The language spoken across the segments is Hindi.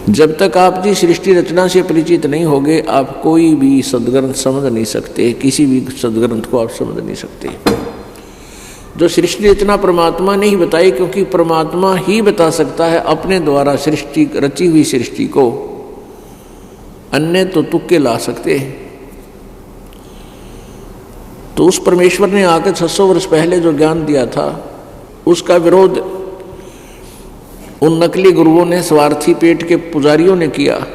जब तक आप जी सृष्टि रचना से परिचित नहीं होगे, आप कोई भी सदग्रंथ समझ नहीं सकते, किसी भी सदग्रंथ को आप समझ नहीं सकते। जो सृष्टि रचना परमात्मा ने ही बताई, क्योंकि परमात्मा ही बता सकता है अपने द्वारा सृष्टि, रची हुई सृष्टि को। अन्य तो तुक्के ला सकते हैं। तो उस परमेश्वर ने आकर 600 वर्ष पहले जो ज्ञान दिया था, उसका विरोध उन नकली गुरुओं ने, स्वार्थी पेट के पुजारियों ने किया,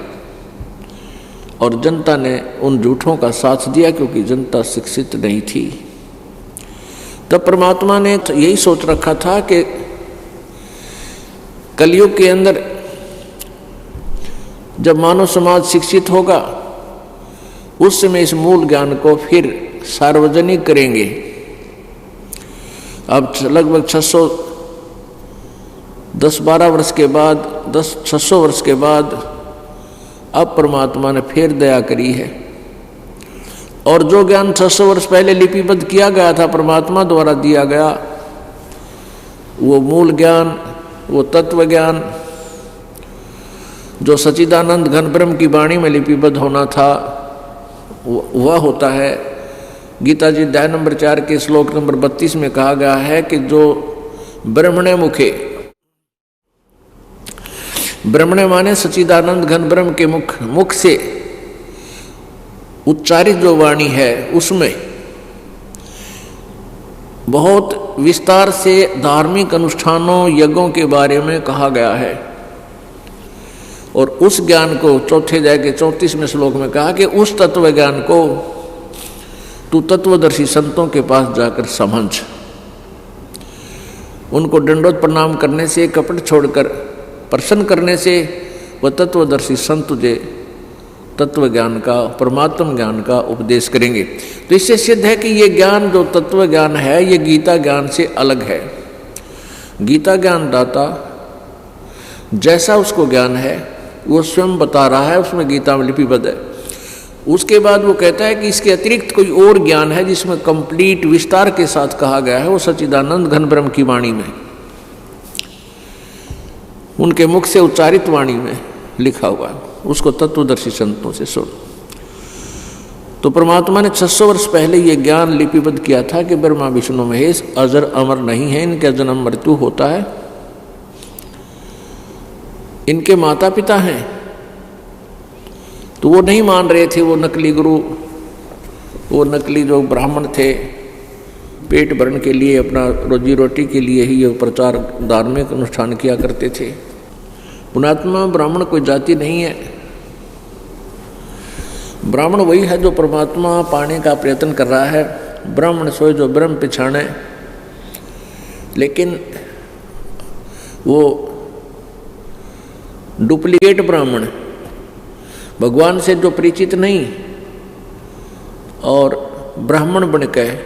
और जनता ने उन झूठों का साथ दिया, क्योंकि जनता शिक्षित नहीं थी। तब परमात्मा ने यही सोच रखा था कि कलयुग के अंदर जब मानव समाज शिक्षित होगा, उस समय इस मूल ज्ञान को फिर सार्वजनिक करेंगे। अब लगभग 612 वर्ष के बाद, 600 वर्ष के बाद अब परमात्मा ने फिर दया करी है, और जो ज्ञान 600 वर्ष पहले लिपिबद्ध किया गया था, परमात्मा द्वारा दिया गया, वो मूल ज्ञान, वो तत्व ज्ञान जो सच्चिदानंद घन ब्रह्म की वाणी में लिपिबद्ध होना था, वह होता है। गीता जी अध्याय नंबर 4 के श्लोक नंबर 32 में कहा गया है कि जो ब्रह्मणे मुखे, ब्रह्मणे माने सच्चिदानंद घन ब्रह्म के मुख से उच्चारित जो वाणी है, उसमें बहुत विस्तार से धार्मिक अनुष्ठानों, यज्ञों के बारे में कहा गया है। और उस ज्ञान को चौथे अध्याय के 34वें श्लोक में कहा कि उस तत्व ज्ञान को तू तत्वदर्शी संतों के पास जाकर समझ। उनको दंडोत प्रणाम करने से, कपट छोड़कर प्रसन्न करने से वह तत्वदर्शी संत तुझे तत्व ज्ञान का, परमात्म ज्ञान का उपदेश करेंगे। तो इससे सिद्ध है कि ये ज्ञान जो तत्व ज्ञान है, ये गीता ज्ञान से अलग है। गीता ज्ञान दाता जैसा उसको ज्ञान है वो स्वयं बता रहा है, उसमें गीता में लिपिबद्ध है। उसके बाद वो कहता है कि इसके अतिरिक्त कोई और ज्ञान है जिसमें कंप्लीट विस्तार के साथ कहा गया है, वो सच्चिदानंद घन ब्रह्म की वाणी में, उनके मुख से उच्चारित वाणी में लिखा हुआ है। उसको तत्वदर्शी संतों से सुन। तो परमात्मा ने 600 वर्ष पहले ये ज्ञान लिपिबद्ध किया था कि ब्रह्मा विष्णु महेश अजर अमर नहीं है, इनका जन्म मृत्यु होता है, इनके माता पिता हैं। तो वो नहीं मान रहे थे, वो नकली गुरु, वो नकली जो ब्राह्मण थे, पेट भरण के लिए, अपना रोजी रोटी के लिए ही ये प्रचार, धार्मिक अनुष्ठान किया करते थे। पुणात्मा ब्राह्मण कोई जाति नहीं है। ब्राह्मण वही है जो परमात्मा पाने का प्रयत्न कर रहा है। ब्राह्मण सोए जो ब्रह्म पिछाने, लेकिन वो डुप्लीकेट ब्राह्मण, भगवान से जो परिचित नहीं और ब्राह्मण बनकर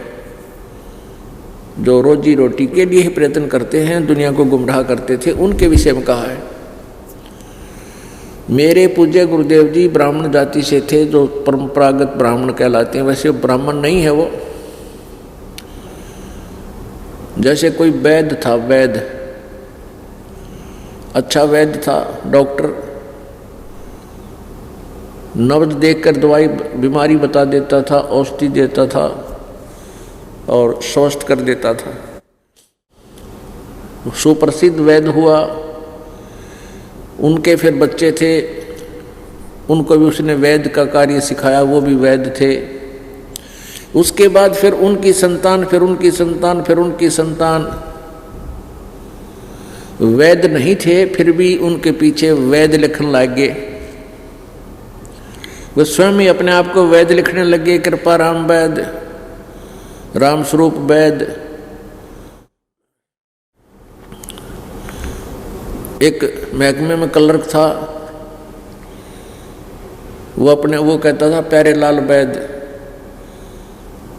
जो रोजी रोटी के लिए ही प्रयत्न करते हैं, दुनिया को गुमराह करते थे, उनके विषय में कहा है। मेरे पूज्य गुरुदेव जी ब्राह्मण जाति से थे, जो परंपरागत ब्राह्मण कहलाते हैं। वैसे ब्राह्मण नहीं है वो, जैसे कोई वैद्य था, वैद्य, अच्छा वैद्य था, डॉक्टर, नब्ज देखकर दवाई, बीमारी बता देता था, औषधि देता था और स्वस्थ कर देता था। सुप्रसिद्ध वैद्य हुआ। उनके फिर बच्चे थे, उनको भी उसने वैद्य का कार्य सिखाया, वो भी वैद्य थे। उसके बाद फिर उनकी संतान, फिर उनकी संतान, फिर उनकी संतान वैद्य नहीं थे, फिर भी उनके पीछे वैद्य लिखने लगे। वे स्वयं ही अपने आप को वैद्य लिखने लगे। कृपा राम वैद्य, राम स्वरूप वैद्य। एक महकमे में क्लर्क था, वो कहता था प्यारेलाल वैद्य,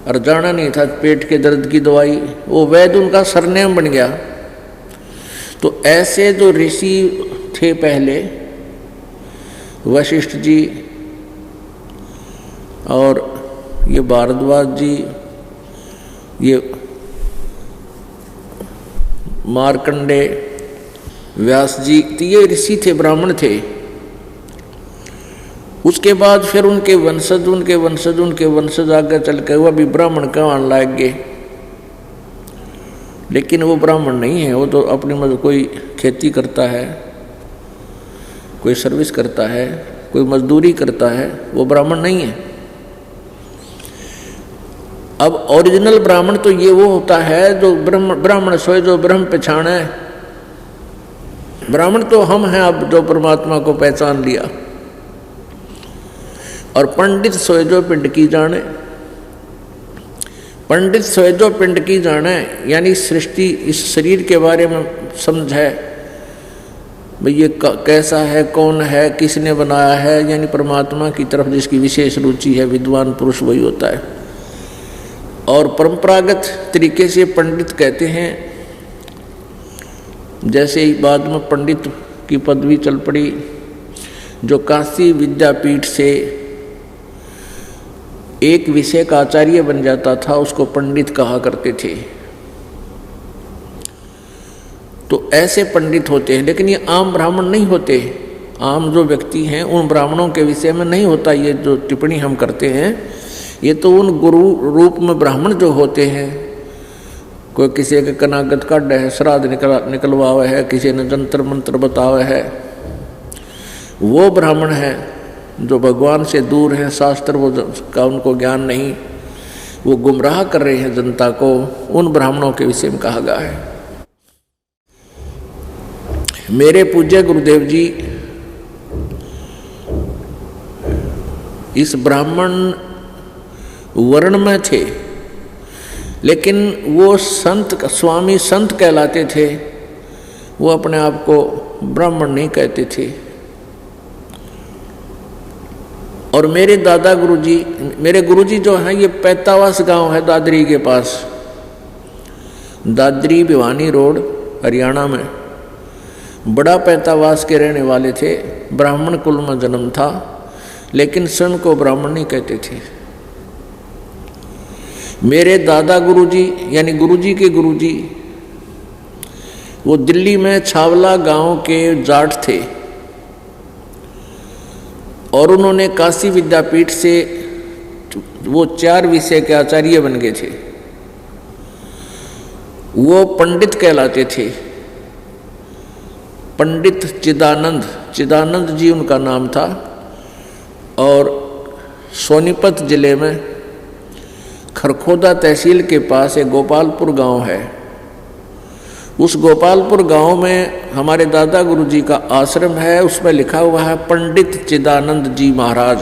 और जाना नहीं था पेट के दर्द की दवाई, वो वैद्य उनका सरनेम बन गया। तो ऐसे जो ऋषि थे पहले, वशिष्ठ जी और ये भारद्वाज जी, ये मार्कंडे, व्यास जी, ये ऋषि थे, ब्राह्मण थे। उसके बाद फिर उनके वंशज आगे चल के वो भी ब्राह्मण कहवान लाग गए, लेकिन वो ब्राह्मण नहीं है, वो तो अपनी मजदूर कोई खेती करता है, कोई सर्विस करता है, कोई मजदूरी करता है, वो ब्राह्मण नहीं है। अब ओरिजिनल ब्राह्मण तो ये वो होता है जो ब्राह्मण सोए जो ब्रह्म पहचान है। ब्राह्मण तो हम हैं अब जो परमात्मा को पहचान लिया। और पंडित सोए जो पिंड की जाने, पंडित सोए जो पिंड की जाने, यानी सृष्टि इस शरीर के बारे में समझ है भाई ये कैसा है, कौन है, किसने बनाया है, यानी परमात्मा की तरफ जिसकी विशेष रुचि है, विद्वान पुरुष वही होता है। और परंपरागत तरीके से पंडित कहते हैं, जैसे ही बाद में पंडित की पदवी चल पड़ी, जो काशी विद्यापीठ से एक विषय का आचार्य बन जाता था उसको पंडित कहा करते थे। तो ऐसे पंडित होते हैं, लेकिन ये आम ब्राह्मण नहीं होते। आम जो व्यक्ति हैं उन ब्राह्मणों के विषय में नहीं होता ये जो टिप्पणी हम करते हैं। ये तो उन गुरु रूप में ब्राह्मण जो होते हैं, कोई किसी के कनागत काढ़ है, श्राद्ध निकलवावे है, किसी ने जंतर मंत्र बतावे है, वो ब्राह्मण है जो भगवान से दूर है, शास्त्र वो का उनको ज्ञान नहीं, वो गुमराह कर रहे हैं जनता को। उन ब्राह्मणों के विषय में कहा गया है। मेरे पूज्य गुरुदेव जी इस ब्राह्मण वर्ण में थे, लेकिन वो संत स्वामी संत कहलाते थे, वो अपने आप को ब्राह्मण नहीं कहते थे। और मेरे दादा गुरुजी, मेरे गुरुजी जो हैं, ये पैतावास गांव है दादरी के पास, दादरी भिवानी रोड हरियाणा में। बड़ा पैतावास के रहने वाले थे, ब्राह्मण कुल में जन्म था, लेकिन स्वयं को ब्राह्मण नहीं कहते थे। मेरे दादा गुरुजी यानी गुरुजी के गुरुजी वो दिल्ली में छावला गांव के जाट थे और उन्होंने काशी विद्यापीठ से वो 4 विषय के आचार्य बन गए थे। वो पंडित कहलाते थे, पंडित चिदानंद जी उनका नाम था। और सोनीपत जिले में खरखोदा तहसील के पास एक गोपालपुर गांव है। उस गोपालपुर गांव में हमारे दादा गुरुजी का आश्रम है, उसमें लिखा हुआ है पंडित चिदानंद जी महाराज।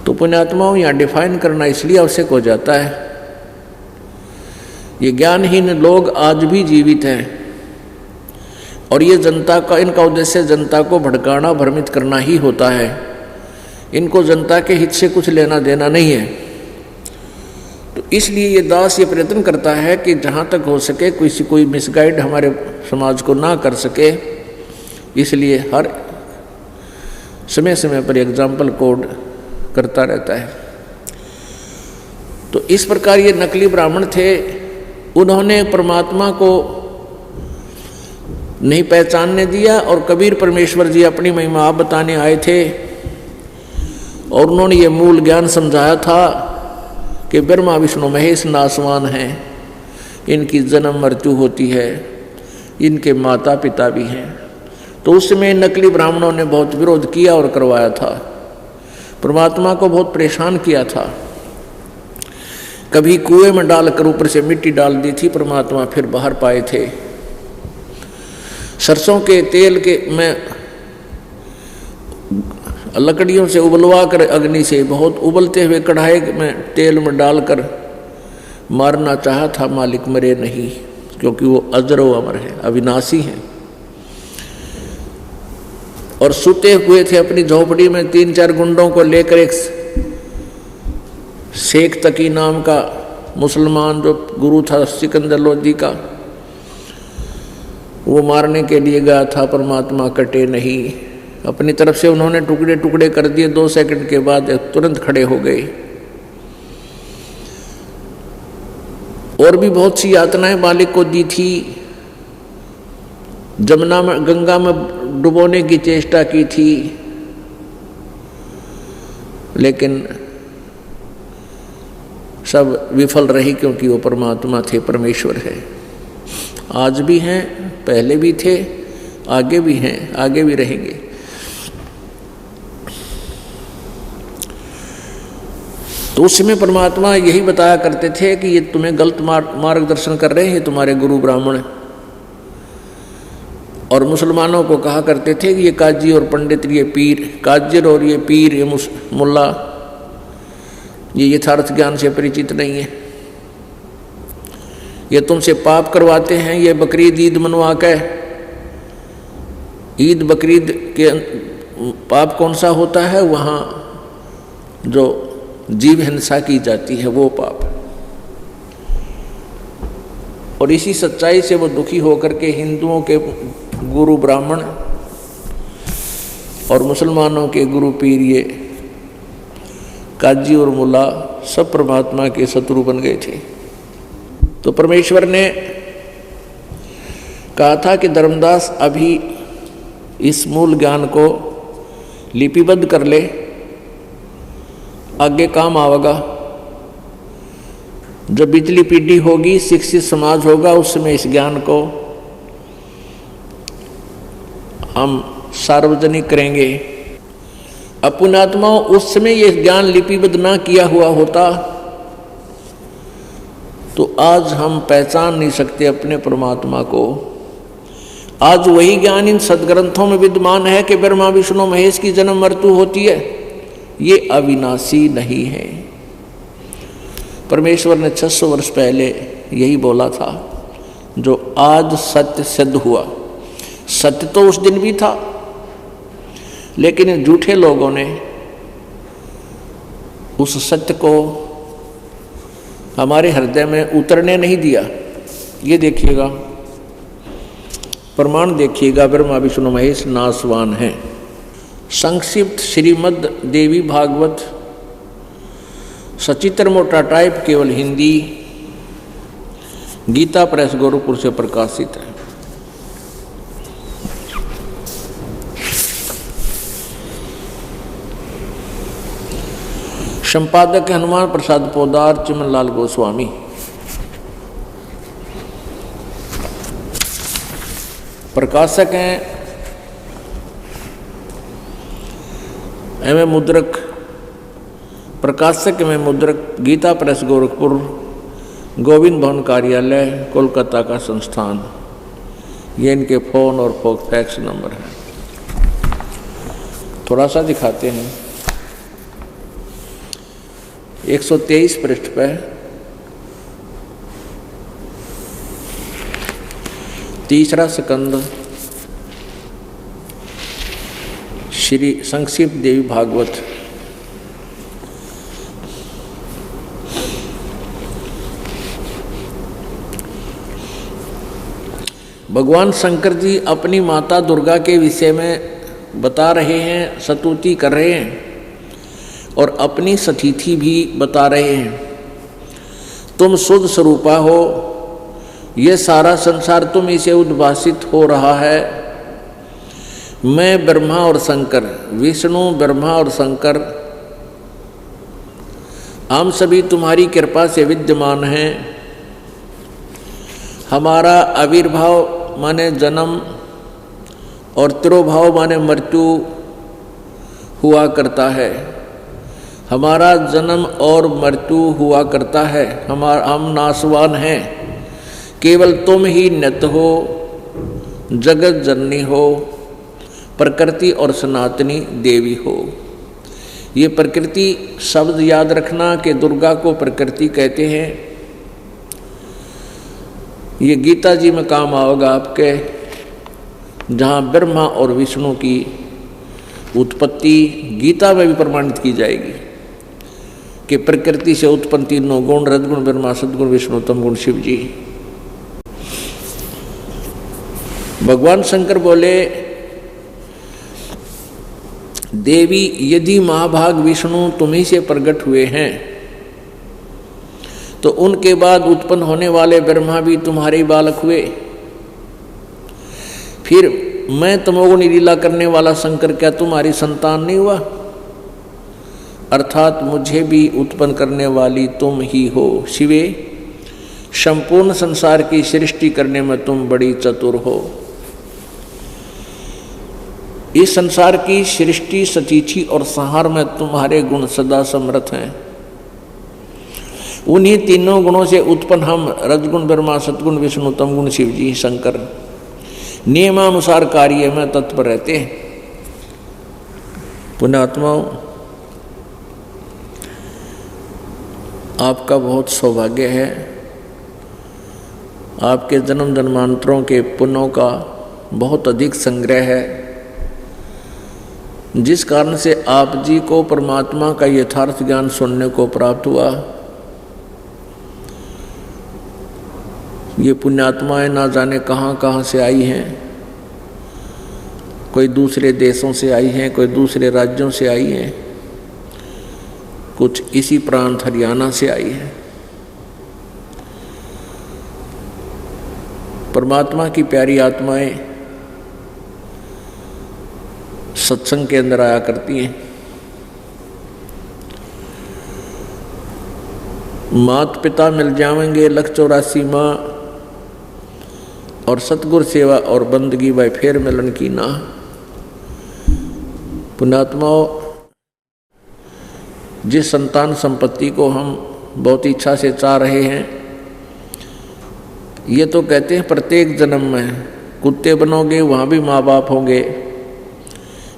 तो पुण्यात्माओं, यहाँ डिफाइन करना इसलिए आवश्यक हो जाता है। ये ज्ञानहीन लोग आज भी जीवित हैं और ये जनता का, इनका उद्देश्य जनता को भड़काना, भ्रमित करना ही होता है। इनको जनता के हित से कुछ लेना देना नहीं है। तो इसलिए ये दास ये प्रयत्न करता है कि जहाँ तक हो सके कोई मिसगाइड हमारे समाज को ना कर सके, इसलिए हर समय समय पर एग्जाम्पल कोड करता रहता है। तो इस प्रकार ये नकली ब्राह्मण थे। उन्होंने परमात्मा को नहीं पहचानने दिया और कबीर परमेश्वर जी अपनी महिमा आप बताने आए थे और उन्होंने ये मूल ज्ञान समझाया था कि ब्रह्मा विष्णु महेश नासवान हैं, इनकी जन्म मृत्यु होती है, इनके माता पिता भी हैं। तो उस समय नकली ब्राह्मणों ने बहुत विरोध किया और करवाया था, परमात्मा को बहुत परेशान किया था। कभी कुएं में डालकर ऊपर से मिट्टी डाल दी थी, परमात्मा फिर बाहर पाए थे। सरसों के तेल के में लकड़ियों से उबलवा कर अग्नि से बहुत उबलते हुए कढ़ाई में तेल में डालकर मारना चाहा था, मालिक मरे नहीं, क्योंकि वो अजर व अमर है, अविनाशी हैं। और सुते हुए थे अपनी झोपड़ी में 3-4 गुंडों को लेकर, एक शेख तकी नाम का मुसलमान जो गुरु था सिकंदर लोधी का, वो मारने के लिए गया था, परमात्मा कटे नहीं। अपनी तरफ से उन्होंने टुकड़े टुकड़े कर दिए, 2 सेकंड के बाद तुरंत खड़े हो गए। और भी बहुत सी यातनाएं मालिक को दी थी, जमुना में, गंगा में डुबोने की चेष्टा की थी, लेकिन सब विफल रही, क्योंकि वो परमात्मा थे, परमेश्वर है। आज भी हैं, पहले भी थे, आगे भी हैं, आगे भी रहेंगे। तो उस समय परमात्मा यही बताया करते थे कि ये तुम्हें गलत मार्गदर्शन कर रहे हैं तुम्हारे गुरु ब्राह्मण। और मुसलमानों को कहा करते थे कि ये काजी और पंडित, ये पीर, काजिर और ये पीर, ये मुल्ला, ये यथार्थ ज्ञान से परिचित नहीं है, ये तुमसे पाप करवाते हैं। ये बकरीद ईद मनवा के, ईद बकरीद के पाप कौन सा होता है? वहाँ जो जीव हिंसा की जाती है वो पाप। और इसी सच्चाई से वो दुखी होकर के हिंदुओं के गुरु ब्राह्मण और मुसलमानों के गुरु पीर, ये काजी और मुल्ला, सब परमात्मा के शत्रु बन गए थे। तो परमेश्वर ने कहा था कि धर्मदास अभी इस मूल ज्ञान को लिपिबद्ध कर ले, आगे काम आवेगा। जब बिजली पीढ़ी होगी, शिक्षित समाज होगा, उस समय इस ज्ञान को हम सार्वजनिक करेंगे। अपुण्यात्माओं, उस समय यह ज्ञान लिपिबद्ध ना किया हुआ होता तो आज हम पहचान नहीं सकते अपने परमात्मा को। आज वही ज्ञान इन सदग्रंथों में विद्यमान है कि ब्रह्मा विष्णु महेश की जन्म मृत्यु होती है, ये अविनाशी नहीं है। परमेश्वर ने 600 वर्ष पहले यही बोला था, जो आज सत्य सिद्ध हुआ। सत्य तो उस दिन भी था, लेकिन इन झूठे लोगों ने उस सत्य को हमारे हृदय में उतरने नहीं दिया। ये देखिएगा, प्रमाण देखिएगा, ब्रह्मा विष्णु महेश नासवान हैं। संक्षिप्त श्रीमद् देवी भागवत सचित्र मोटा टाइप, केवल हिंदी, गीता प्रेस गोरखपुर से प्रकाशित है। संपादक हनुमान प्रसाद पोदार, चिमनलाल गोस्वामी। प्रकाशक हैं एवं मुद्रक, प्रकाशक एवं मुद्रक गीता प्रेस गोरखपुर, गोविंद भवन कार्यालय, कोलकाता का संस्थान। ये इनके फ़ोन और फैक्स नंबर है। थोड़ा सा दिखाते हैं। 123 पृष्ठ पे तीसरा स्कंद, श्री संक्षिप्त देवी भागवत। भगवान शंकर जी अपनी माता दुर्गा के विषय में बता रहे हैं, स्तुति कर रहे हैं और अपनी सतीथि भी बता रहे हैं। तुम शुद्ध स्वरूपा हो, ये सारा संसार तुम इसे उद्भासित हो रहा है। मैं ब्रह्मा और शंकर, विष्णु ब्रह्मा और शंकर, हम सभी तुम्हारी कृपा से विद्यमान हैं। हमारा आविर्भाव माने जन्म और तिरोभाव माने मृत्यु हुआ करता है। हमारा जन्म और मृत्यु हुआ करता है। हम नासवान हैं, केवल तुम ही नित्य हो, जगत जननी हो, प्रकृति और सनातनी देवी हो। ये प्रकृति शब्द याद रखना कि दुर्गा को प्रकृति कहते हैं। ये गीता जी में काम आएगा आपके, जहाँ ब्रह्मा और विष्णु की उत्पत्ति गीता में भी प्रमाणित की जाएगी कि प्रकृति से उत्पन्न तीनों गुण, रजगुण ब्रह्मा, सद्गुण विष्णु, तमगुण शिव जी। भगवान शंकर बोले, देवी यदि महाभाग विष्णु तुम्ही से प्रकट हुए हैं तो उनके बाद उत्पन्न होने वाले ब्रह्मा भी तुम्हारे बालक हुए। फिर मैं तमोगुणी लीला करने वाला शंकर क्या तुम्हारी संतान नहीं हुआ? अर्थात मुझे भी उत्पन्न करने वाली तुम ही हो शिवे। संपूर्ण संसार की सृष्टि करने में तुम बड़ी चतुर हो। इस संसार की सृष्टि, सतीची और संहार में तुम्हारे गुण सदा समर्थ हैं। उन्हीं तीनों गुणों से उत्पन्न हम रजगुण ब्रह्मा, सतगुण विष्णु, तमगुण शिव जी शंकर नियमानुसार कार्य में तत्पर रहते हैं। पुण्यात्माओं, आपका बहुत सौभाग्य है। आपके जन्म जन्मांतरों के पुण्यों का बहुत अधिक संग्रह है, जिस कारण से आप जी को परमात्मा का यथार्थ ज्ञान सुनने को प्राप्त हुआ। ये पुण्यात्माएं ना जाने कहाँ कहाँ से आई हैं। कोई दूसरे देशों से आई हैं, कोई दूसरे राज्यों से आई हैं, कुछ इसी प्रांत हरियाणा से आई है। परमात्मा की प्यारी आत्माएं सत्संग के अंदर आया करती हैं। मात पिता मिल जाएंगे लख 84 माँ, और सतगुर सेवा और बंदगी व फेर मिलन की ना। पुण्यात्माओं, जिस संतान संपत्ति को हम बहुत इच्छा से चाह रहे हैं, ये तो कहते हैं प्रत्येक जन्म में कुत्ते बनोगे वहाँ भी माँ बाप होंगे,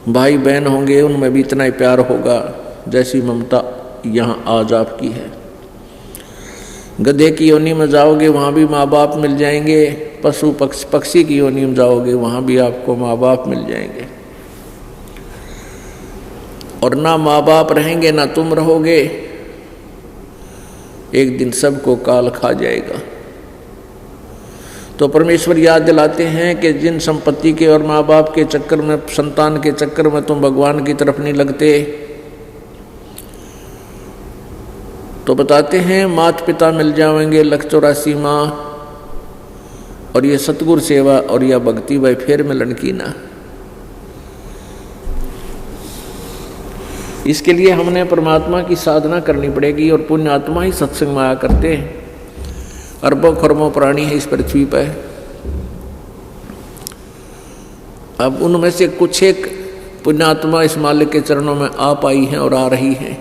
भाई बहन होंगे उनमें भी इतना ही प्यार होगा जैसी ममता यहाँ आज आपकी है। गधे की योनि में जाओगे वहाँ भी माँ बाप मिल जाएंगे, पशु पक्षी की योनि में जाओगे वहाँ भी आपको माँ बाप मिल जाएंगे। और ना माँ बाप रहेंगे ना तुम रहोगे, एक दिन सबको काल खा जाएगा। तो परमेश्वर याद दिलाते हैं कि जिन संपत्ति के और माँ बाप के चक्कर में, संतान के चक्कर में तुम भगवान की तरफ नहीं लगते, तो बताते हैं माता पिता मिल जाएंगे लख 84 माँ, और ये सतगुरु सेवा और यह भक्ति व फेर मिलन की ना। इसके लिए हमने परमात्मा की साधना करनी पड़ेगी, और पुण्य आत्मा ही सत्संग में आया करते हैं। अरबों खरबों प्राणी है इस पृथ्वी पर। अब उनमें से कुछ एक पुण्यात्मा इस मालिक के चरणों में आ पाई हैं और आ रही हैं।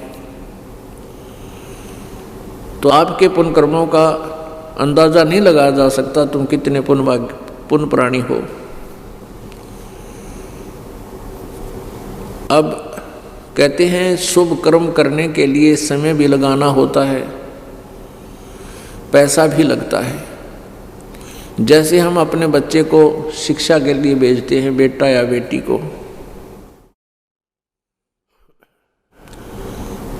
तो आपके पुण्य कर्मों का अंदाजा नहीं लगाया जा सकता तुम कितने पुण्य प्राणी हो। अब कहते हैं शुभ कर्म करने के लिए समय भी लगाना होता है, पैसा भी लगता है। जैसे हम अपने बच्चे को शिक्षा के लिए भेजते हैं, बेटा या बेटी को,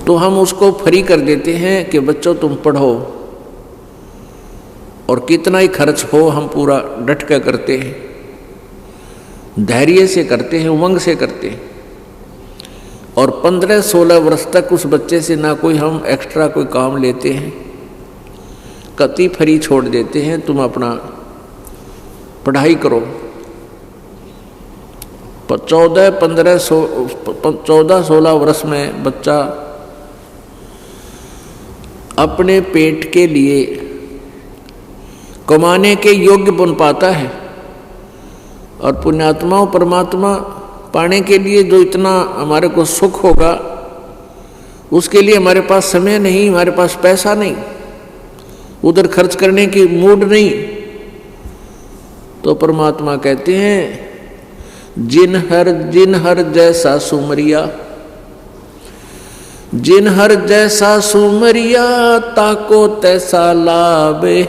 तो हम उसको फ्री कर देते हैं कि बच्चों तुम पढ़ो, और कितना ही खर्च हो हम पूरा डट कर करते हैं, धैर्य से करते हैं, उमंग से करते हैं। और 15-16 वर्ष तक उस बच्चे से ना कोई हम एक्स्ट्रा कोई काम लेते हैं, कति फ्री छोड़ देते हैं, तुम अपना पढ़ाई करो। 14-16 वर्ष में बच्चा अपने पेट के लिए कमाने के योग्य बन पाता है। और पुण्यात्माओं, परमात्मा पाने के लिए जो इतना हमारे को सुख होगा, उसके लिए हमारे पास समय नहीं, हमारे पास पैसा नहीं, उधर खर्च करने की मूड नहीं। तो परमात्मा कहते हैं जिन हर जैसा सुमरिया, जिन हर जैसा सुमरिया, ताको तैसा लाभे,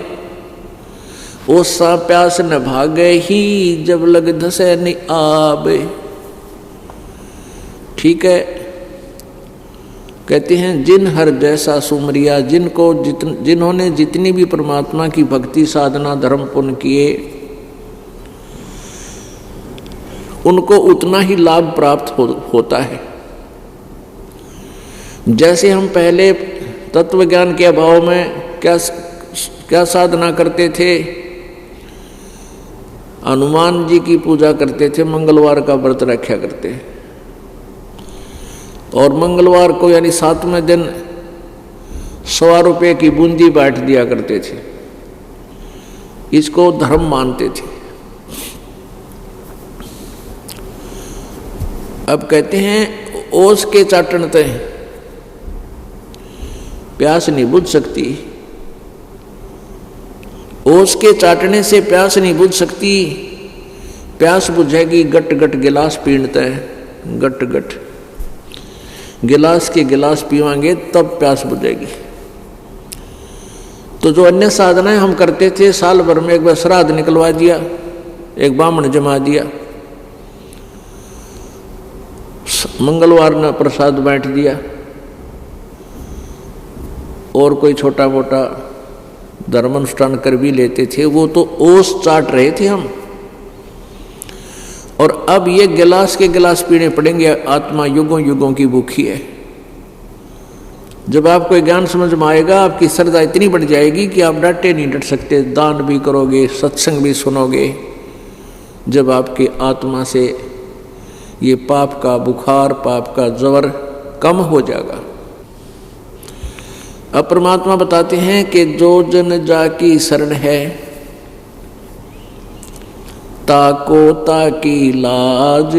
ओसा प्यास न भागे ही, जब लग धसे नहीं आबे। ठीक है, कहते हैं जिन हर जैसा सुमरिया, जिन्होंने जितनी भी परमात्मा की भक्ति साधना धर्म पुण्य किए, उनको उतना ही लाभ प्राप्त होता है। जैसे हम पहले तत्व ज्ञान के अभाव में क्या साधना करते थे, हनुमान जी की पूजा करते थे, मंगलवार का व्रत रखा करते, और मंगलवार को यानी 7वें दिन 100 रुपये की बूंदी बांट दिया करते थे। इसको धर्म मानते थे। अब कहते हैं ओस के चाटन ते प्यास नहीं बुझ सकती, ओस के चाटने से प्यास नहीं बुझ सकती, प्यास बुझेगी गट गट गिलास पीणते हैं, गट गट गिलास के गिलास पीवांगे तब प्यास बुझेगी। तो जो अन्य साधनाएं हम करते थे, साल भर में एक बार श्राद्ध निकलवा दिया, एक ब्राह्मण जमा दिया, मंगलवार ने प्रसाद बांट दिया, और कोई छोटा मोटा धर्म अनुष्ठान कर भी लेते थे, वो तो ओस चाट रहे थे हम। और अब ये गिलास के गिलास पीने पड़ेंगे। आत्मा युगों युगों की भूखी है। जब आपको ज्ञान समझ में आएगा, आपकी श्रद्धा इतनी बढ़ जाएगी कि आप डांटे नहीं डट सकते, दान भी करोगे, सत्संग भी सुनोगे। जब आपकी आत्मा से ये पाप का बुखार, पाप का जवर कम हो जाएगा। अब परमात्मा बताते हैं कि जो जन जाकी शरण है, ताको ताकी लाज,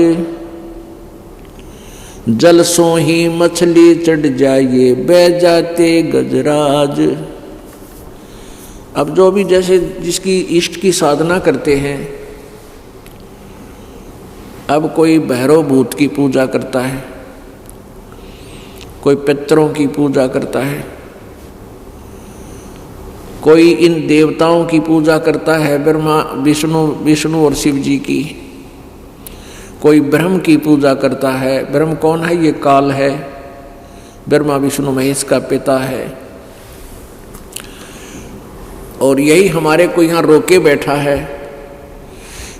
जल सो ही मछली चढ़ जाइए, बह जाते गजराज। अब जो भी जैसे जिसकी इष्ट की साधना करते हैं, अब कोई भैरव भूत की पूजा करता है, कोई पितरों की पूजा करता है, कोई इन देवताओं की पूजा करता है, ब्रह्मा विष्णु और शिव जी की, कोई ब्रह्म की पूजा करता है। ब्रह्म कौन है? ये काल है, ब्रह्मा विष्णु महेश का पिता है। और यही हमारे को यहाँ रोके बैठा है।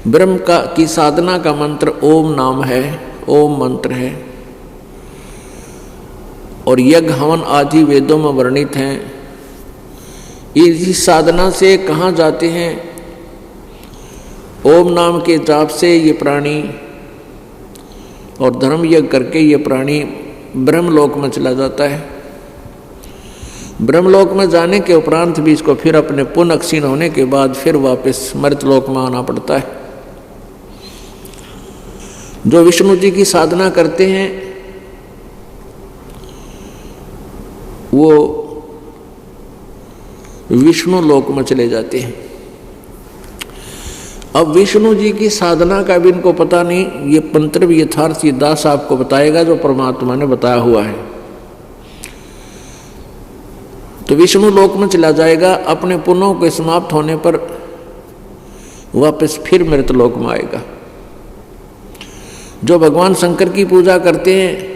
ब्रह्म की साधना का मंत्र ओम नाम है, ओम मंत्र है, और यज्ञ हवन आदि वेदों में वर्णित हैं। इस साधना से कहाँ जाते हैं? ओम नाम के जाप से ये प्राणी और धर्म यज्ञ करके ये प्राणी ब्रह्मलोक में चला जाता है। ब्रह्मलोक में जाने के उपरांत भी इसको फिर अपने पुण्य क्षीण होने के बाद फिर वापस मर्त्यलोक में आना पड़ता है। जो विष्णु जी की साधना करते हैं वो विष्णु लोक में चले जाते हैं। अब विष्णु जी की साधना का भी इनको पता नहीं, ये मंत्र भी यथार्थ ये दास आपको बताएगा जो परमात्मा ने बताया हुआ है। तो विष्णु लोक में चला जाएगा, अपने पुण्यों के समाप्त होने पर वापस फिर मृत लोक में आएगा। जो भगवान शंकर की पूजा करते हैं,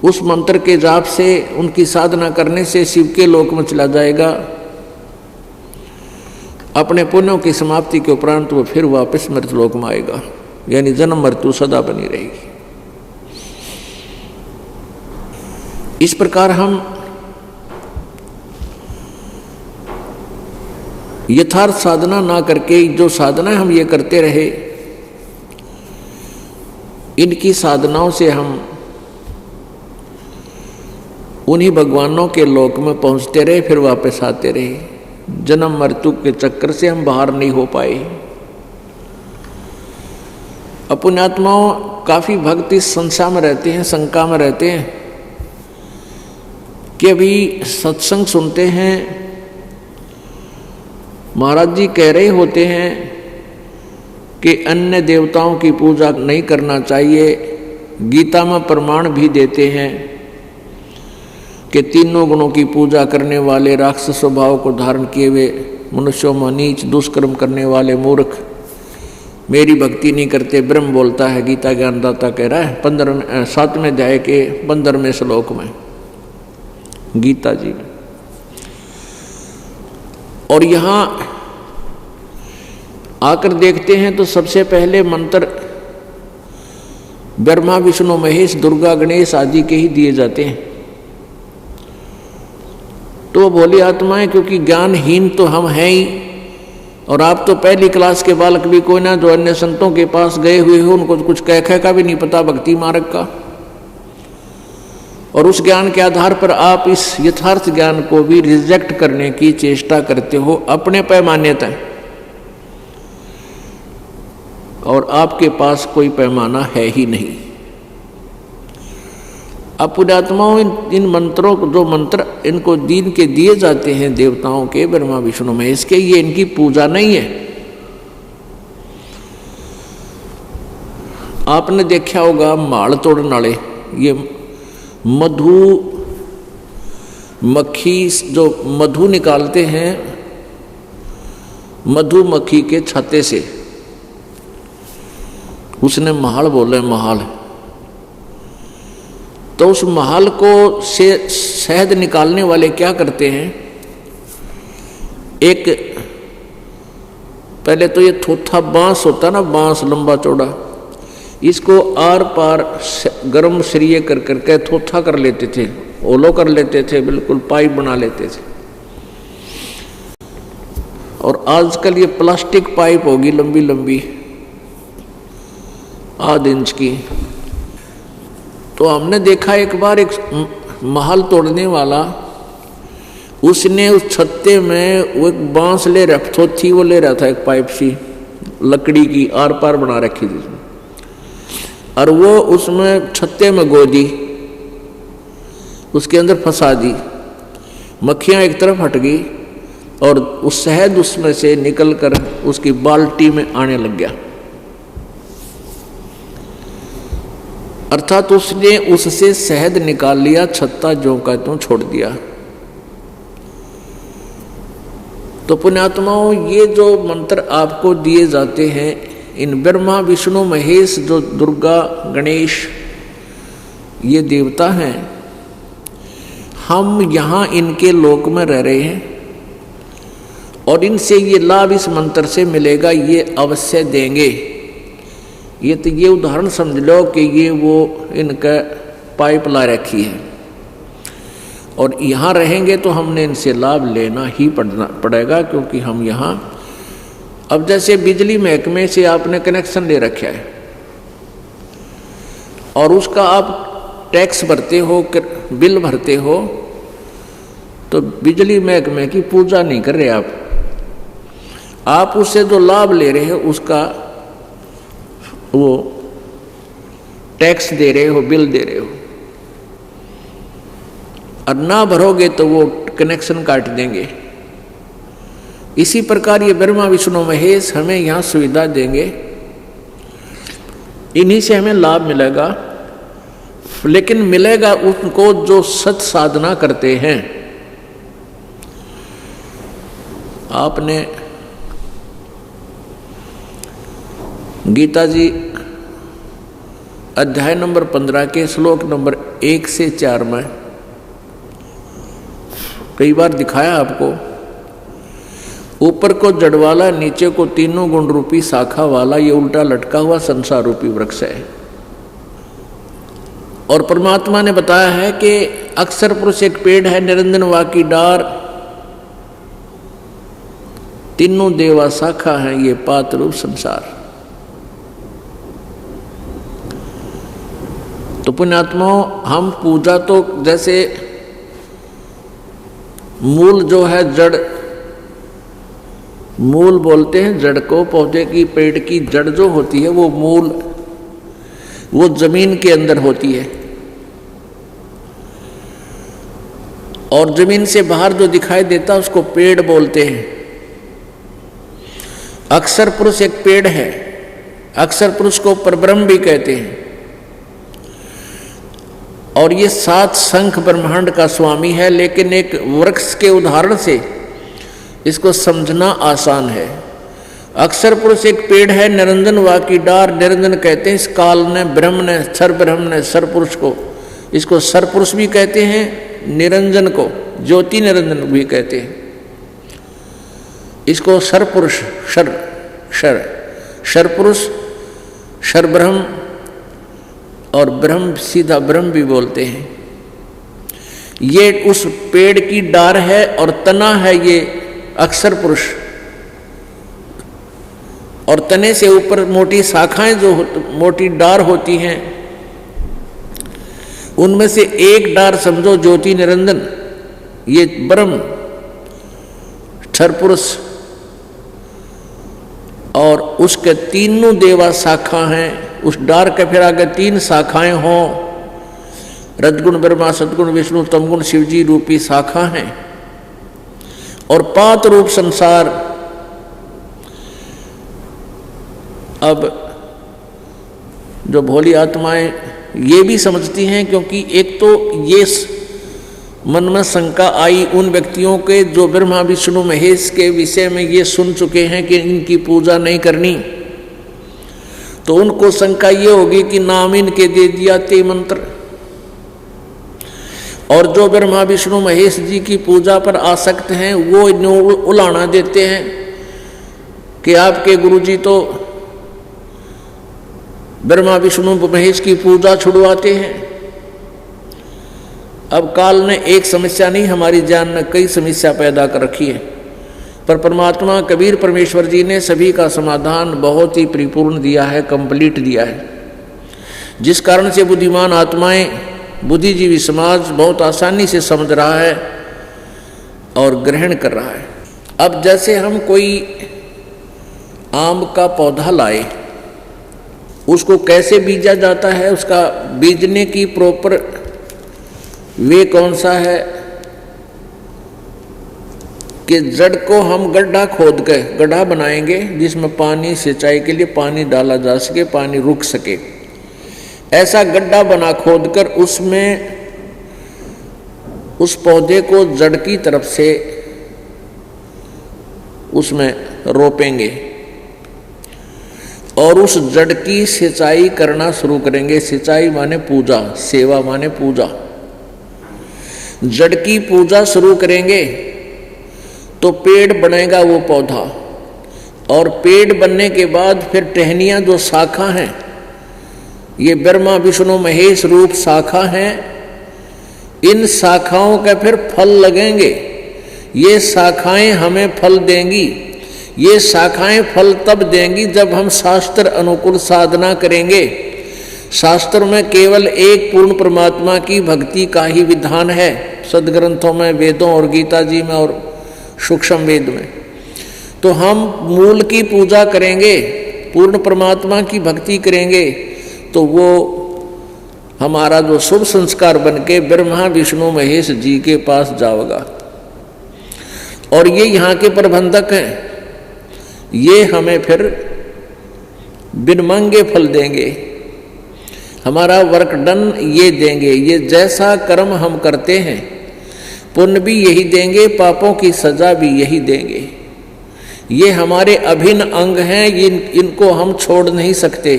उस मंत्र के जाप से, उनकी साधना करने से शिव के लोक में चला जाएगा। अपने पुण्यों की समाप्ति के उपरांत वो फिर वापस मृतलोक में आएगा, यानी जन्म मृत्यु सदा बनी रहेगी। इस प्रकार हम यथार्थ साधना ना करके जो साधना हम ये करते रहे, इनकी साधनाओं से हम उन्हीं भगवानों के लोक में पहुंचते रहे, फिर वापस आते रहे। जन्म मृत्यु के चक्कर से हम बाहर नहीं हो पाए। पुण्यात्माओं काफी भक्त इस संशय में रहते हैं, शंका में रहते हैं कि अभी सत्संग सुनते हैं, महाराज जी कह रहे होते हैं कि अन्य देवताओं की पूजा नहीं करना चाहिए। गीता में प्रमाण भी देते हैं कि तीनों गुणों की पूजा करने वाले, राक्षस स्वभाव को धारण किए हुए मनुष्यों में नीच, दुष्कर्म करने वाले मूर्ख मेरी भक्ति नहीं करते। ब्रह्म बोलता है, गीता ज्ञानदाता कह रहा है 7वें अध्याय के 15वें श्लोक में गीता जी। और यहाँ आकर देखते हैं तो सबसे पहले मंत्र ब्रह्मा विष्णु महेश दुर्गा गणेश आदि के ही दिए जाते हैं। तो भोली आत्माएं, क्योंकि ज्ञानहीन तो हम हैं ही, और आप तो पहली क्लास के बालक भी कोई ना जो अन्य संतों के पास गए हुए हो, उनको कुछ कह का भी नहीं पता भक्ति मार्ग का, और उस ज्ञान के आधार पर आप इस यथार्थ ज्ञान को भी रिजेक्ट करने की चेष्टा करते हो अपने पैमाने तक, और आपके पास कोई पैमाना है ही नहीं। अब पुण्यात्माओं इन मंत्रों को, जो मंत्र इनको दीन के दिए जाते हैं देवताओं के, ब्रह्मा विष्णु महेश के, ये इनकी पूजा नहीं है। आपने देखा होगा माल तोड़ने वाले, ये मधुमक्खी जो मधु निकालते हैं मधुमक्खी के छत्ते से, उसने महाल बोले महाल, तो उस महाल को से शहद निकालने वाले क्या करते हैं, एक पहले तो ये थोथा बांस होता ना, बांस लंबा चौड़ा, इसको आर पार गर्म श्रीय कर करके थोथा कर लेते थे, ओलो कर लेते थे, बिल्कुल पाइप बना लेते थे। और आजकल ये प्लास्टिक पाइप होगी लंबी लंबी, आध इंच की। तो हमने देखा एक बार एक महल तोड़ने वाला, उसने उस छत्ते में वो एक बांस ले रहा, थोथी वो ले रहा था, एक पाइप सी लकड़ी की आर पार बना रखी थी, और वो उसमें छत्ते में गोदी, उसके अंदर फंसा दी, मक्खियां एक तरफ हट गई और उस शहद उसमें से निकलकर उसकी बाल्टी में आने लग गया। अर्थात उसने उससे शहद निकाल लिया, छत्ता ज्यों का त्यों छोड़ दिया। तो पुण्यात्माओं, ये जो मंत्र आपको दिए जाते हैं, इन ब्रह्मा विष्णु महेश जो दुर्गा गणेश ये देवता हैं, हम यहाँ इनके लोक में रह रहे हैं और इनसे ये लाभ इस मंत्र से मिलेगा, ये अवश्य देंगे। ये तो ये उदाहरण समझ लो कि ये वो इनका पाइप ला रखी है और यहाँ रहेंगे तो हमने इनसे लाभ लेना ही पड़ेगा, क्योंकि हम यहाँ, अब जैसे बिजली महकमे से आपने कनेक्शन ले रखा है और उसका आप टैक्स भरते हो, बिल भरते हो, तो बिजली महकमे की पूजा नहीं कर रहे आप उससे जो लाभ ले रहे हो उसका वो टैक्स दे रहे हो, बिल दे रहे हो, और ना भरोगे तो वो कनेक्शन काट देंगे। इसी प्रकार ये ब्रह्मा विष्णु महेश हमें यहाँ सुविधा देंगे, इन्हीं से हमें लाभ मिलेगा, लेकिन मिलेगा उनको जो सत साधना करते हैं। आपने गीता जी अध्याय नंबर 15 के श्लोक नंबर 1 से 4 में कई बार दिखाया आपको, ऊपर को जड़ वाला, नीचे को तीनों गुण रूपी शाखा वाला, ये उल्टा लटका हुआ संसार रूपी वृक्ष है। और परमात्मा ने बताया है कि अक्षर पुरुष एक पेड़ है, निरंजन वाकी डार, तीनों देवा शाखा है, ये पात रूप संसार। तो पुण्यात्माओं, हम पूजा तो जैसे मूल जो है जड़, मूल बोलते हैं जड़ को, पौधे की पेड़ की जड़ जो होती है वो मूल, वो जमीन के अंदर होती है, और जमीन से बाहर जो दिखाई देता है उसको पेड़ बोलते हैं। अक्षर पुरुष एक पेड़ है, अक्षर पुरुष को परब्रह्म भी कहते हैं, और ये 7 शंख ब्रह्मांड का स्वामी है। लेकिन एक वृक्ष के उदाहरण से इसको समझना आसान है। अक्षर पुरुष एक पेड़ है, निरंजन वाकी डार, निरंजन कहते हैं इस काल ने, ब्रह्म ने, सर ब्रह्म ने, सर पुरुष को, इसको सर पुरुष भी कहते हैं, निरंजन को ज्योति निरंजन भी कहते हैं, इसको सर पुरुष, शर पुरुष, शर ब्रह्म और ब्रह्म सीधा ब्रह्म भी बोलते हैं। ये उस पेड़ की डार है और तना है ये अक्षर पुरुष, और तने से ऊपर मोटी शाखाएं जो मोटी डार होती हैं, उनमें से एक डार समझो ज्योति निरंजन, ये ब्रह्म क्षर पुरुष, और उसके तीनों देवा शाखा हैं। उस डार के फिर आगे 3 शाखाएं हों, रजगुण ब्रह्मा, सदगुण विष्णु, तमगुण शिवजी रूपी शाखा हैं, और 5 रूप संसार। अब जो भोली आत्माएं ये भी समझती हैं, क्योंकि एक तो ये मन में शंका आई उन व्यक्तियों के जो ब्रह्मा विष्णु महेश के विषय में ये सुन चुके हैं कि इनकी पूजा नहीं करनी, तो उनको शंका ये होगी कि नाम इनके दे दिया ते मंत्र, और जो ब्रह्मा विष्णु महेश जी की पूजा पर आसक्त हैं वो इन्हें उलाना देते हैं कि आपके गुरुजी तो ब्रह्मा विष्णु महेश की पूजा छुड़वाते हैं। अब काल ने एक समस्या नहीं, हमारी जान ने कई समस्या पैदा कर रखी है, पर परमात्मा कबीर परमेश्वर जी ने सभी का समाधान बहुत ही परिपूर्ण दिया है, कंप्लीट दिया है, जिस कारण से बुद्धिमान आत्माएं, बुद्धिजीवी समाज बहुत आसानी से समझ रहा है और ग्रहण कर रहा है। अब जैसे हम कोई आम का पौधा लाए, उसको कैसे बीजा जाता है, उसका बीजने की प्रॉपर वे कौन सा है कि जड़ को हम गड्ढा खोद के गड्ढा बनाएंगे जिसमें पानी सिंचाई के लिए पानी डाला जा सके, पानी रुक सके। ऐसा गड्ढा बना खोद कर उसमें उस पौधे को जड़ की तरफ से उसमें रोपेंगे और उस जड़ की सिंचाई करना शुरू करेंगे। सिंचाई माने पूजा, सेवा माने पूजा। जड़ की पूजा शुरू करेंगे तो पेड़ बनेगा वो पौधा, और पेड़ बनने के बाद फिर टहनियाँ जो शाखा हैं, ये ब्रह्मा विष्णु महेश रूप शाखा हैं, इन शाखाओं के फिर फल लगेंगे। ये शाखाएं हमें फल देंगी। ये शाखाएं फल तब देंगी जब हम शास्त्र अनुकूल साधना करेंगे। शास्त्र में केवल एक पूर्ण परमात्मा की भक्ति का ही विधान है, सदग्रंथों में, वेदों और गीता जी में और सूक्ष्म वेद में। तो हम मूल की पूजा करेंगे, पूर्ण परमात्मा की भक्ति करेंगे, तो वो हमारा जो शुभ संस्कार बन के ब्रह्मा विष्णु महेश जी के पास जाएगा, और ये यहाँ के प्रबंधक हैं। ये हमें फिर बिन मांगे फल देंगे, हमारा वर्क डन ये देंगे। ये जैसा कर्म हम करते हैं पुण्य भी यही देंगे, पापों की सजा भी यही देंगे। ये हमारे अभिन्न अंग हैं, इनको हम छोड़ नहीं सकते,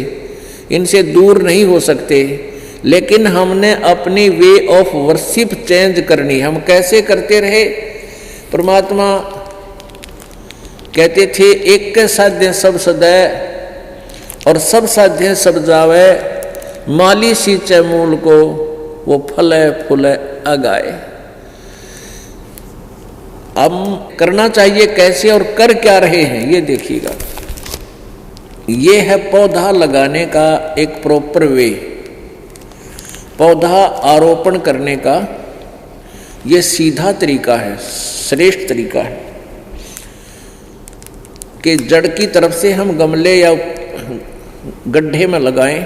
इनसे दूर नहीं हो सकते। लेकिन हमने अपनी वे ऑफ वर्शिप चेंज करनी। हम कैसे करते रहे? परमात्मा कहते थे एक के साध्य सब सदै और सब साध्य सब जावे, माली सींचे मूल को वो फले फूले अगाए। अब करना चाहिए कैसे और कर क्या रहे हैं ये देखिएगा। ये है पौधा लगाने का एक प्रॉपर वे, पौधा आरोपण करने का ये सीधा तरीका है, श्रेष्ठ तरीका है कि जड़ की तरफ से हम गमले या गड्ढे में लगाएं।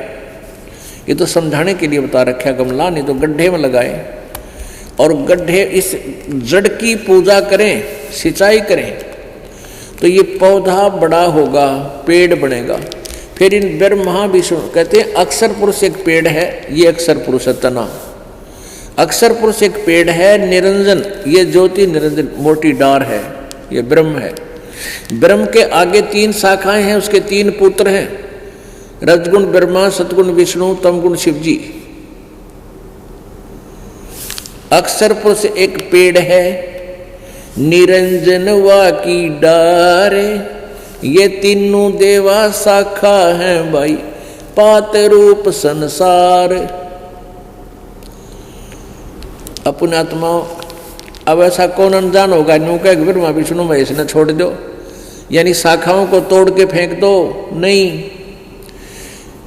ये तो समझाने के लिए बता रखा है, गमला नहीं तो गड्ढे में लगाएं और गड्ढे इस जड़ की पूजा करें, सिंचाई करें, तो ये पौधा बड़ा होगा, पेड़ बनेगा। फिर इन ब्रह्मा विष्णु कहते हैं अक्षर पुरुष एक पेड़ है, ये अक्षर पुरुष है तना। अक्षर पुरुष एक पेड़ है, निरंजन ये ज्योति निरंजन मोटी डार है, ये ब्रह्म है। ब्रह्म के आगे 3 शाखाएं हैं, उसके 3 पुत्र हैं, रजगुण ब्रह्मा, सतगुण विष्णु, तमगुण शिवजी। अक्षर पुरुष एक पेड़ है, निरंजन वा की डार, ये तीनों देवा शाखा हैं भाई, पात रूप संसार। अपने आत्मा अब ऐसा कौन अनजान होगा न्यू कह ब्रह्मा विष्णु महेश ने छोड़ दो, यानी शाखाओं को तोड़ के फेंक दो, नहीं,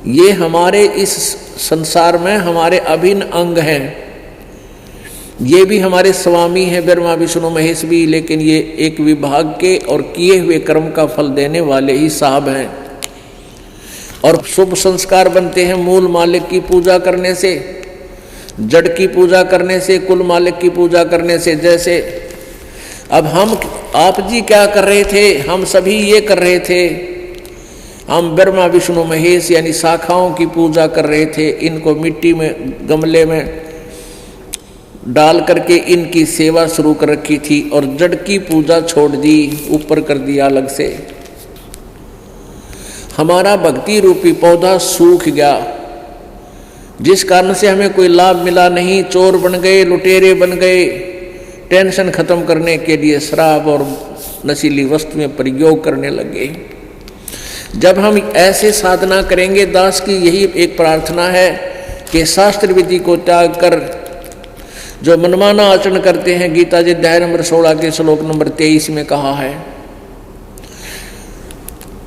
ये हमारे इस संसार में हमारे अभिन्न अंग हैं। ये भी हमारे स्वामी हैं, ब्रह्मा विष्णु महेश भी, लेकिन ये एक विभाग के और किए हुए कर्म का फल देने वाले ही साहब हैं। और शुभ संस्कार बनते हैं मूल मालिक की पूजा करने से, जड़ की पूजा करने से, कुल मालिक की पूजा करने से। जैसे अब हम, आप जी क्या कर रहे थे, हम सभी ये कर रहे थे, हम ब्रह्मा विष्णु महेश यानी शाखाओं की पूजा कर रहे थे। इनको मिट्टी में, गमले में डाल करके इनकी सेवा शुरू कर रखी थी और जड़ की पूजा छोड़ दी, ऊपर कर दिया अलग से। हमारा भक्ति रूपी पौधा सूख गया, जिस कारण से हमें कोई लाभ मिला नहीं। चोर बन गए, लुटेरे बन गए, टेंशन खत्म करने के लिए शराब और नशीली वस्तु में प्रयोग करने लगे। जब हम ऐसे साधना करेंगे, दास की यही एक प्रार्थना है कि शास्त्र विधि को त्याग कर जो मनमाना आचरण करते हैं, गीता जी अध्याय नंबर 16 के श्लोक नंबर 23 में कहा है,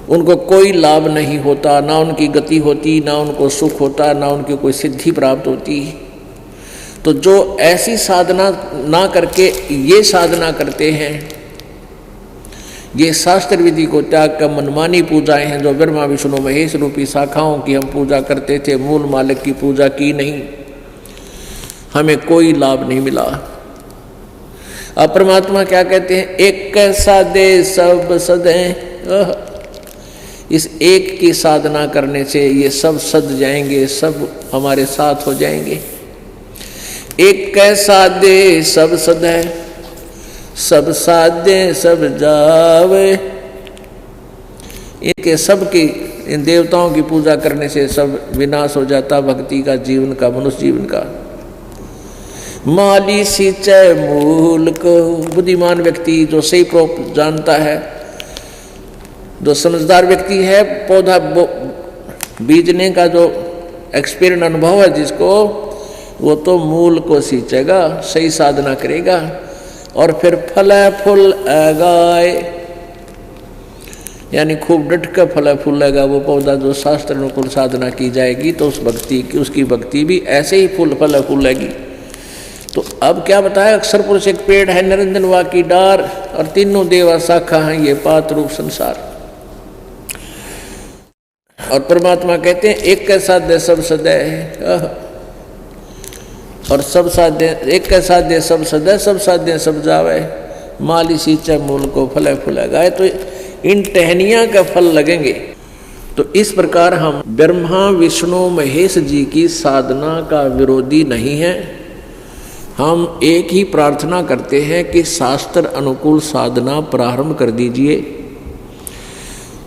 उनको कोई लाभ नहीं होता, ना उनकी गति होती, ना उनको सुख होता, ना उनकी कोई सिद्धि प्राप्त होती। तो जो ऐसी साधना ना करके ये साधना करते हैं, ये शास्त्र विधि को त्याग कर मनमानी पूजाएं हैं, जो ब्रह्मा विष्णु महेश रूपी शाखाओं की हम पूजा करते थे, मूल मालिक की पूजा की नहीं, हमें कोई लाभ नहीं मिला। अब परमात्मा क्या कहते हैं, एक कैसा दे सब सदें। इस एक की साधना करने से ये सब सद जाएंगे, सब हमारे साथ हो जाएंगे। एक कैसा दे सब सदै, सब साधे सब जावे। इनके सब की, इन देवताओं की पूजा करने से सब विनाश हो जाता भक्ति का, जीवन का, मनुष्य जीवन का। माली सिंचय मूल को, बुद्धिमान व्यक्ति जो सही प्रोप जानता है, जो समझदार व्यक्ति है, पौधा बीजने का जो एक्सपीरियंस अनुभव है जिसको, वो तो मूल को सींचेगा, सही साधना करेगा और फिर फल फूल गाए, यानी खूब डट कर फल फूल लगा वो पौधा। जो शास्त्र अनुकूल साधना की जाएगी तो उस भक्ति की, उसकी भक्ति भी ऐसे ही फल फूलेगी। तो अब क्या बताया, अक्षर पुरुष एक पेड़ है, निरंजन वा की डार, और तीनों देवा शाखा हैं, ये पात रूप संसार। और परमात्मा कहते हैं एक के साथ सब सदै है, और सब साध्य एक के साध्य सब सदै, सब साध्य सब जावे। माली सींचे मूल को फल फूलेगा। तो इन टहनियाँ का फल लगेंगे। तो इस प्रकार हम ब्रह्मा विष्णु महेश जी की साधना का विरोधी नहीं है। हम एक ही प्रार्थना करते हैं कि शास्त्र अनुकूल साधना प्रारंभ कर दीजिए,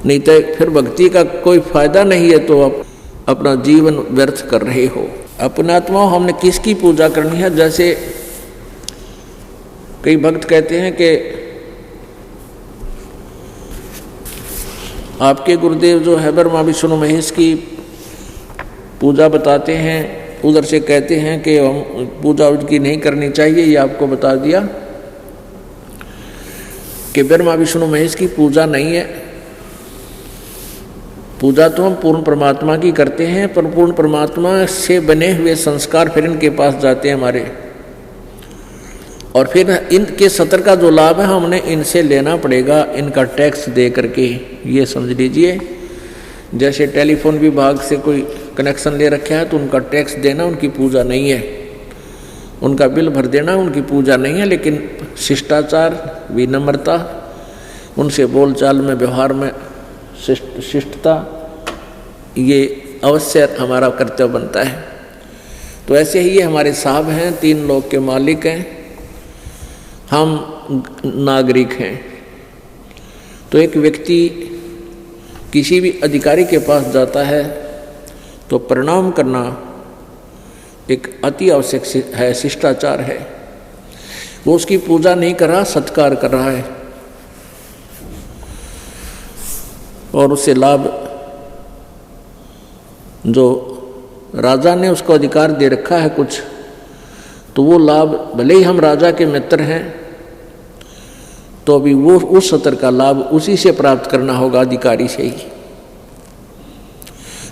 नहीं तो फिर भक्ति का कोई फायदा नहीं है, तो आप अपना जीवन व्यर्थ कर रहे हो। अपने आत्मा हमने किसकी पूजा करनी है। जैसे कई भक्त कहते हैं कि आपके गुरुदेव जो है ब्रह्मा विष्णु महेश की पूजा बताते हैं, उधर से कहते हैं कि हम पूजा उनकी नहीं करनी चाहिए। ये आपको बता दिया कि ब्रह्मा विष्णु महेश की पूजा नहीं है। पूजा तो हम पूर्ण परमात्मा की करते हैं, पर पूर्ण परमात्मा से बने हुए संस्कार फिर इनके पास जाते हैं हमारे, और फिर इनके सत्र का जो लाभ है हमने इनसे लेना पड़ेगा, इनका टैक्स दे करके। ये समझ लीजिए, जैसे टेलीफोन विभाग से कोई कनेक्शन ले रखा है तो उनका टैक्स देना उनकी पूजा नहीं है, उनका बिल भर देना उनकी पूजा नहीं है। लेकिन शिष्टाचार, विनम्रता, उनसे बोलचाल में, व्यवहार में शिष्टता, ये अवश्य हमारा कर्तव्य बनता है। तो ऐसे ही ये हमारे साहब हैं, 3 लोक के मालिक हैं, हम नागरिक हैं। तो एक व्यक्ति किसी भी अधिकारी के पास जाता है तो प्रणाम करना एक अति आवश्यक है, शिष्टाचार है। वो उसकी पूजा नहीं कर रहा, सत्कार कर रहा है, और उससे लाभ जो राजा ने उसको अधिकार दे रखा है कुछ, तो वो लाभ, भले ही हम राजा के मित्र हैं तो अभी वो उस सत्र का लाभ उसी से प्राप्त करना होगा, अधिकारी से ही।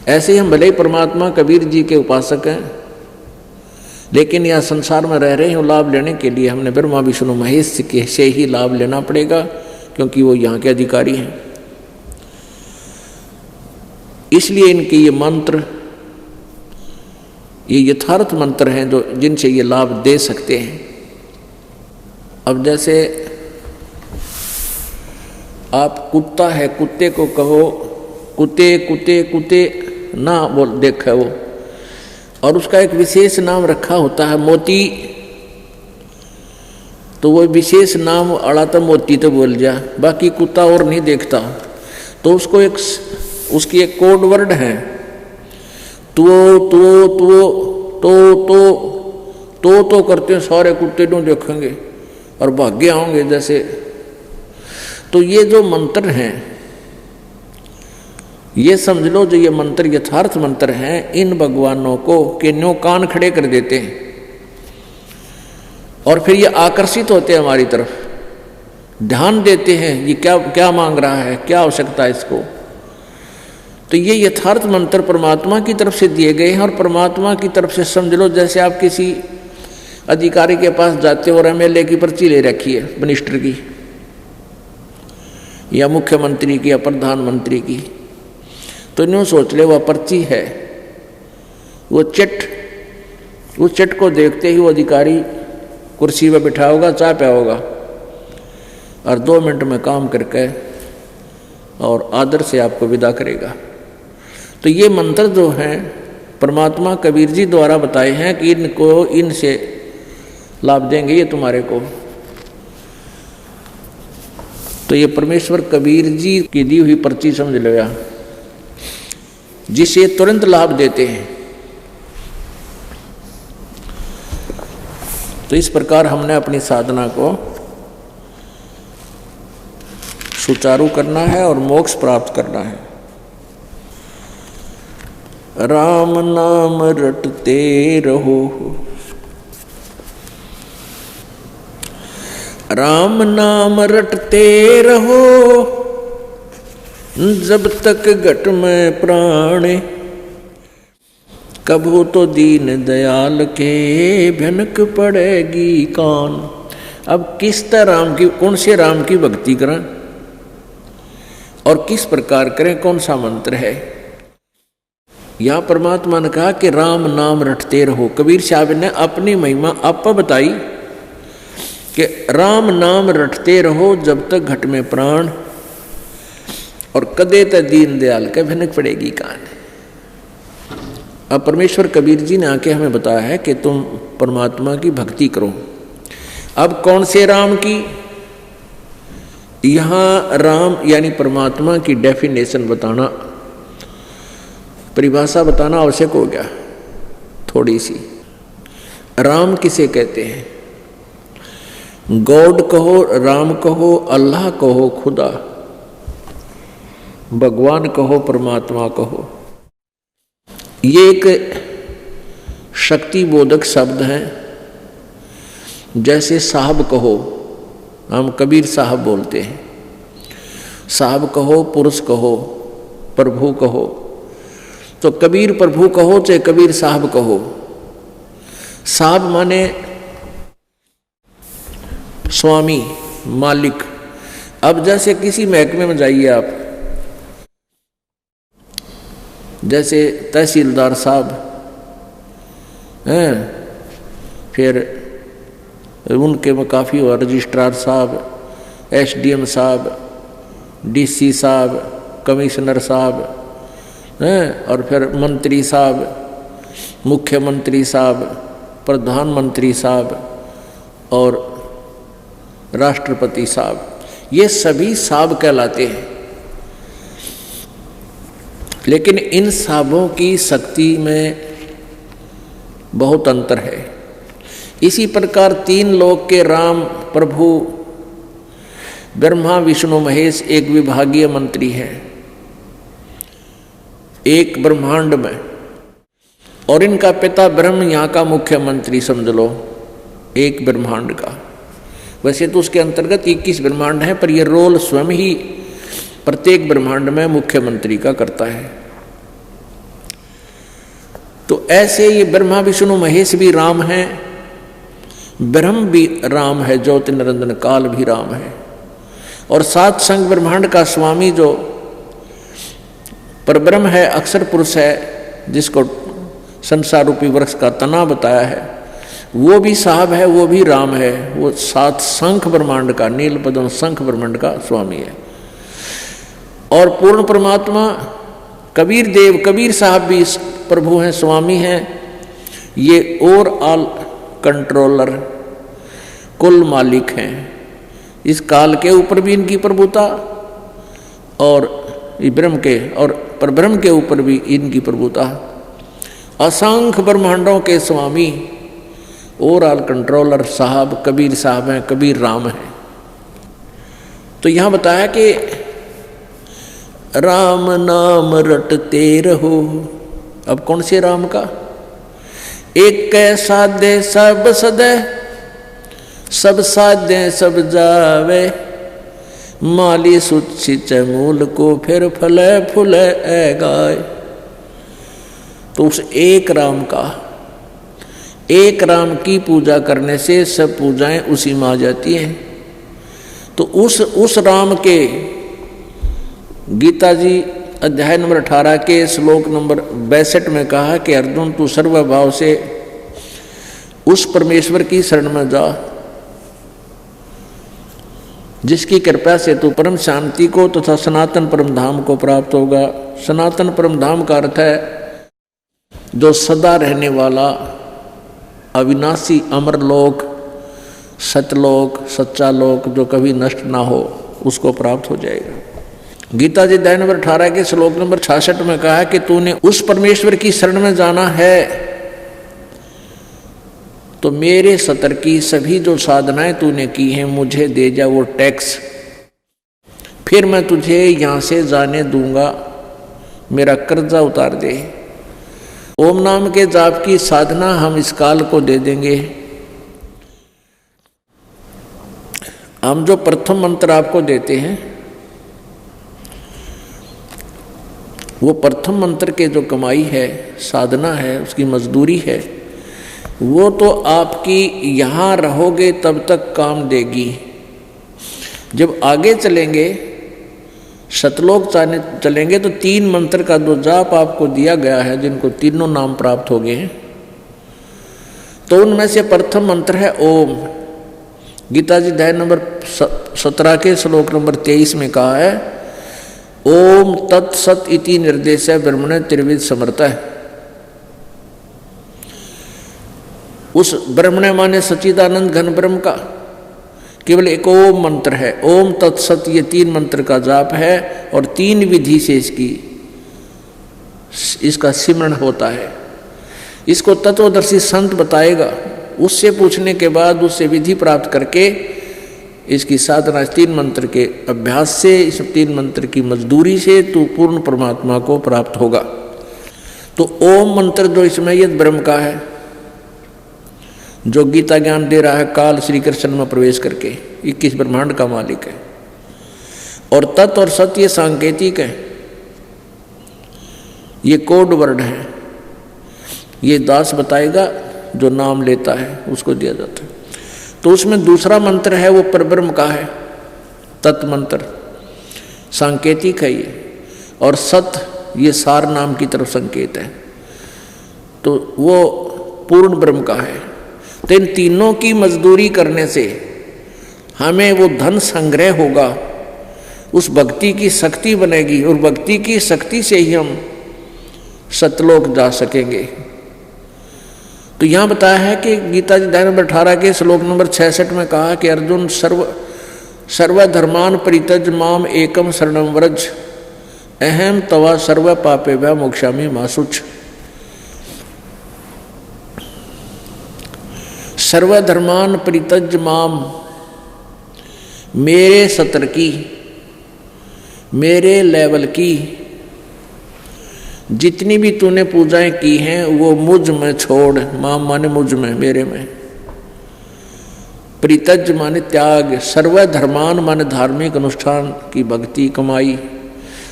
ऐसे ही हम भले ही परमात्मा कबीर जी के उपासक हैं, लेकिन यह संसार में रह रहे हैं, लाभ लेने के लिए हमने ब्रह्मा विष्णु महेश से ही लाभ लेना पड़ेगा, क्योंकि वो यहाँ के अधिकारी हैं। इसलिए इनके ये मंत्र, ये यथार्थ मंत्र हैं जो जिनसे ये लाभ दे सकते हैं। अब जैसे आप कुत्ता है, कुत्ते को कहो कुत्ते कुत्ते कुत्ते ना बोल देखा वो, और उसका एक विशेष नाम रखा होता है मोती, तो वो विशेष नाम अड़ा तो मोती तो बोल जा, बाकी कुत्ता और नहीं देखता, तो उसको एक उसकी एक कोड वर्ड है, तो करते हैं सारे कुत्ते तो देखेंगे और भाग्य आओगे जैसे। तो ये जो मंत्र हैं, ये समझ लो जो ये मंत्र यथार्थ मंत्र हैं, इन भगवानों को के न्यों कान खड़े कर देते हैं और फिर ये आकर्षित होते हैं हमारी तरफ, ध्यान देते हैं ये क्या क्या मांग रहा है, क्या आवश्यकता है इसको। तो ये यथार्थ मंत्र परमात्मा की तरफ से दिए गए हैं, और परमात्मा की तरफ से समझ लो जैसे आप किसी अधिकारी के पास जाते हो और MLA की पर्ची ले रखी है, मिनिस्टर की या मुख्यमंत्री की या प्रधानमंत्री की, तो न्यू सोच ले वह पर्ची है, वो उस चट को देखते ही वो अधिकारी कुर्सी पर बैठा होगा, चाय पिया होगा और 2 मिनट में काम करके और आदर से आपको विदा करेगा। तो ये मंत्र जो हैं परमात्मा कबीर जी द्वारा बताए हैं कि इनको इनसे लाभ देंगे ये तुम्हारे को। तो ये परमेश्वर कबीर जी की दी हुई पर्ची समझ लो या, जिसे तुरंत लाभ देते हैं। तो इस प्रकार हमने अपनी साधना को सुचारू करना है और मोक्ष प्राप्त करना है। राम नाम रटते रहो, राम नाम रटते रहो, जब तक घट में प्राण, कभू तो दीन दयाल के भनक पड़ेगी कान। अब किस तरह राम की, कौन से राम की भक्ति करें और किस प्रकार करें, कौन सा मंत्र है। यहां परमात्मा ने कहा कि राम नाम रटते रहो। कबीर साहब ने अपनी महिमा आप बताई कि राम नाम रटते रहो जब तक घट में प्राण, और कदे त दीन दयाल के भनक पड़ेगी कान। अब परमेश्वर कबीर जी ने आके हमें बताया है कि तुम परमात्मा की भक्ति करो। अब कौन से राम की, यहां राम यानी परमात्मा की डेफिनेशन बताना, परिभाषा बताना आवश्यक हो गया थोड़ी सी। राम किसे कहते हैं? गॉड कहो, राम कहो, अल्लाह कहो, खुदा, भगवान कहो, परमात्मा कहो, ये एक शक्ति बोधक शब्द है। जैसे साहब कहो, हम कबीर साहब बोलते हैं, साहब कहो, पुरुष कहो, प्रभु कहो, तो कबीर प्रभु कहो चाहे कबीर साहब कहो। साहब माने स्वामी, मालिक। अब जैसे किसी महकमे में जाइए आप, जैसे तहसीलदार साहब हैं, फिर उनके में काफ़ी हुआ, रजिस्ट्रार साहब, SDM साहब, DC साहब, कमिश्नर साहब हैं, और फिर मंत्री साहब, मुख्यमंत्री साहब, प्रधानमंत्री साहब और राष्ट्रपति साहब, ये सभी साहब कहलाते हैं। लेकिन इन साहबों की शक्ति में बहुत अंतर है। इसी प्रकार 3 लोक के राम प्रभु ब्रह्मा विष्णु महेश एक विभागीय मंत्री है एक ब्रह्मांड में, और इनका पिता ब्रह्म यहाँ का मुख्यमंत्री समझ लो एक ब्रह्मांड का। वैसे तो उसके अंतर्गत 21 ब्रह्मांड है, पर यह रोल स्वयं ही प्रत्येक ब्रह्मांड में मुख्यमंत्री का करता है। तो ऐसे ये ब्रह्मा विष्णु महेश भी राम है, ब्रह्म भी राम है, ज्योति निरंजन काल भी राम है। और सात संग ब्रह्मांड का स्वामी जो परब्रह्म है, अक्षर पुरुष है, जिसको संसार रूपी वृक्ष का तना बताया है, वो भी साहब है, वो भी राम है। वो सात शंख ब्रह्मांड का, नील पद्म शंख ब्रह्मांड का स्वामी है। और पूर्ण परमात्मा कबीर देव, कबीर साहब भी प्रभु हैं, स्वामी हैं। ये और ऑल कंट्रोलर, कुल मालिक हैं। इस काल के ऊपर भी इनकी प्रभुता, और ब्रह्म के और परब्रह्म के ऊपर भी इनकी प्रभुता। असंख्य ब्रह्मांडों के स्वामी, ओवरऑल कंट्रोलर साहब कबीर साहब हैं, कबीर राम हैं। तो यहां बताया कि राम नाम रटते रहो। अब कौन से राम का? एक साधे सब सदे, सब साधे सब जावे, माली सुचित मूल को फिर फले फूले गाय। तो उस एक राम का, एक राम की पूजा करने से सब पूजाएं उसी में आ जाती हैं। तो उस राम के गीता जी अध्याय नंबर 18 के श्लोक नंबर 62 में कहा कि अर्जुन तू सर्वभाव से उस परमेश्वर की शरण में जा, जिसकी कृपा से तू परम शांति को तथा सनातन परम धाम को प्राप्त होगा। सनातन परम धाम का अर्थ है जो सदा रहने वाला अविनाशी अमर लोक, सतलोक, सच्चा लोक, जो कभी नष्ट ना हो, उसको प्राप्त हो जाएगा। गीता जी अध्याय नंबर 18 के श्लोक नंबर 66 में कहा कि तूने उस परमेश्वर की शरण में जाना है तो मेरे सतर की सभी जो साधनाएं तूने की हैं मुझे दे जा वो टैक्स, फिर मैं तुझे यहां से जाने दूंगा, मेरा कर्जा उतार दे। ओम नाम के जाप की साधना हम इस काल को दे देंगे। हम जो प्रथम मंत्र आपको देते हैं वो प्रथम मंत्र के जो कमाई है, साधना है, उसकी मजदूरी है, वो तो आपकी यहाँ रहोगे तब तक काम देगी। जब आगे चलेंगे, सतलोक चलेंगे, तो 3 मंत्र का जो जाप आपको दिया गया है, जिनको तीनों नाम प्राप्त हो गए हैं, तो उनमें से प्रथम मंत्र है ओम। गीता जी अध्याय नंबर 17 के श्लोक नंबर 23 में कहा है ओम तत्सत इति निर्देश है ब्रह्मण त्रिविध समर्थ है। उस ब्रह्मण माने सच्चिदानंद घन ब्रह्म का केवल एक ओम मंत्र है। ओम तत्सत ये 3 मंत्र का जाप है और 3 विधि से इसका सिमरण होता है। इसको तत्वदर्शी संत बताएगा, उससे पूछने के बाद उससे विधि प्राप्त करके इसकी साधना 3 मंत्र के अभ्यास से, इस 3 मंत्र की मजदूरी से तू पूर्ण परमात्मा को प्राप्त होगा। तो ओम मंत्र जो इसमें यद ब्रह्म का है, जो गीता ज्ञान दे रहा है काल श्री कृष्ण में प्रवेश करके, 21 ब्रह्मांड का मालिक है। और तत् और सत्य ये सांकेतिक है, ये कोड वर्ड है, ये दास बताएगा, जो नाम लेता है उसको दिया जाता है। तो उसमें दूसरा मंत्र है वो परब्रह्म का है, तत् मंत्र सांकेतिक है ये, और सत ये सार नाम की तरफ संकेत है, तो वो पूर्ण ब्रह्म का है। तो इन तीनों की मजदूरी करने से हमें वो धन संग्रह होगा, उस भक्ति की शक्ति बनेगी, और भक्ति की शक्ति से ही हम सतलोक जा सकेंगे। तो यहाँ बताया है कि गीता जी अध्याय नंबर 18 के श्लोक नंबर 66 में कहा कि अर्जुन सर्वधर्मान परित्यज माम एकम शरणम व्रज अहम तवा सर्व पापेभ्यः मोक्षामि मा शुच। सर्वधर्मान परित्यज माम, मेरे सतर की, मेरे लेवल की जितनी भी तूने पूजाएं की हैं वो मुझ में छोड़। माम माने मुझ में, मेरे में। परितज माने त्याग, सर्वधर्मान माने धार्मिक अनुष्ठान की भक्ति कमाई।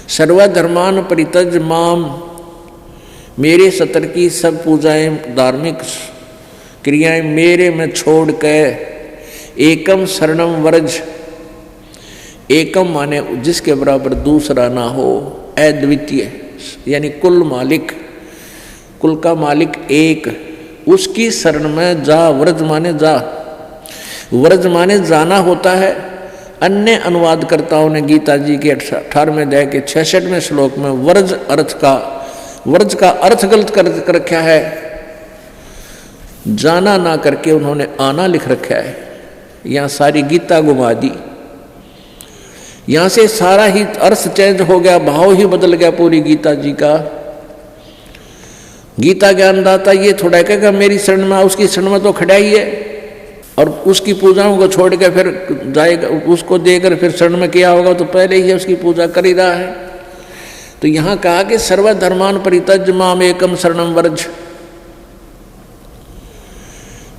सर्वधर्मान परितज माम, मेरे सतर की सब पूजाएं धार्मिक क्रियाएं मेरे में छोड़ के, एकम शरणम व्रज, एकम माने जिसके बराबर दूसरा ना हो, अद्वितीय यानी कुल मालिक, कुल का मालिक एक, उसकी शरण में जा। व्रज माने जा, व्रज माने जाना होता है। अन्य अनुवादकर्ताओं ने गीता जी के 18वें अध्याय के 66वें श्लोक में व्रज का अर्थ गलत कर रखा है, जाना ना करके उन्होंने आना लिख रखा है। यहाँ सारी गीता घुमा दी, यहाँ से सारा ही अर्थ चेंज हो गया, भाव ही बदल गया पूरी गीता जी का। गीता ज्ञानदाता ये थोड़ा कहेगा मेरी शरण में, उसकी शरण में तो खड़ा ही है, और उसकी पूजाओं को छोड़ के फिर जाएगा, उसको देकर फिर शरण में किया होगा तो पहले ही उसकी पूजा कर ही रहा है। तो यहाँ कहा कि सर्वधर्मान परित्यज्य माम एकम शरणम व्रज,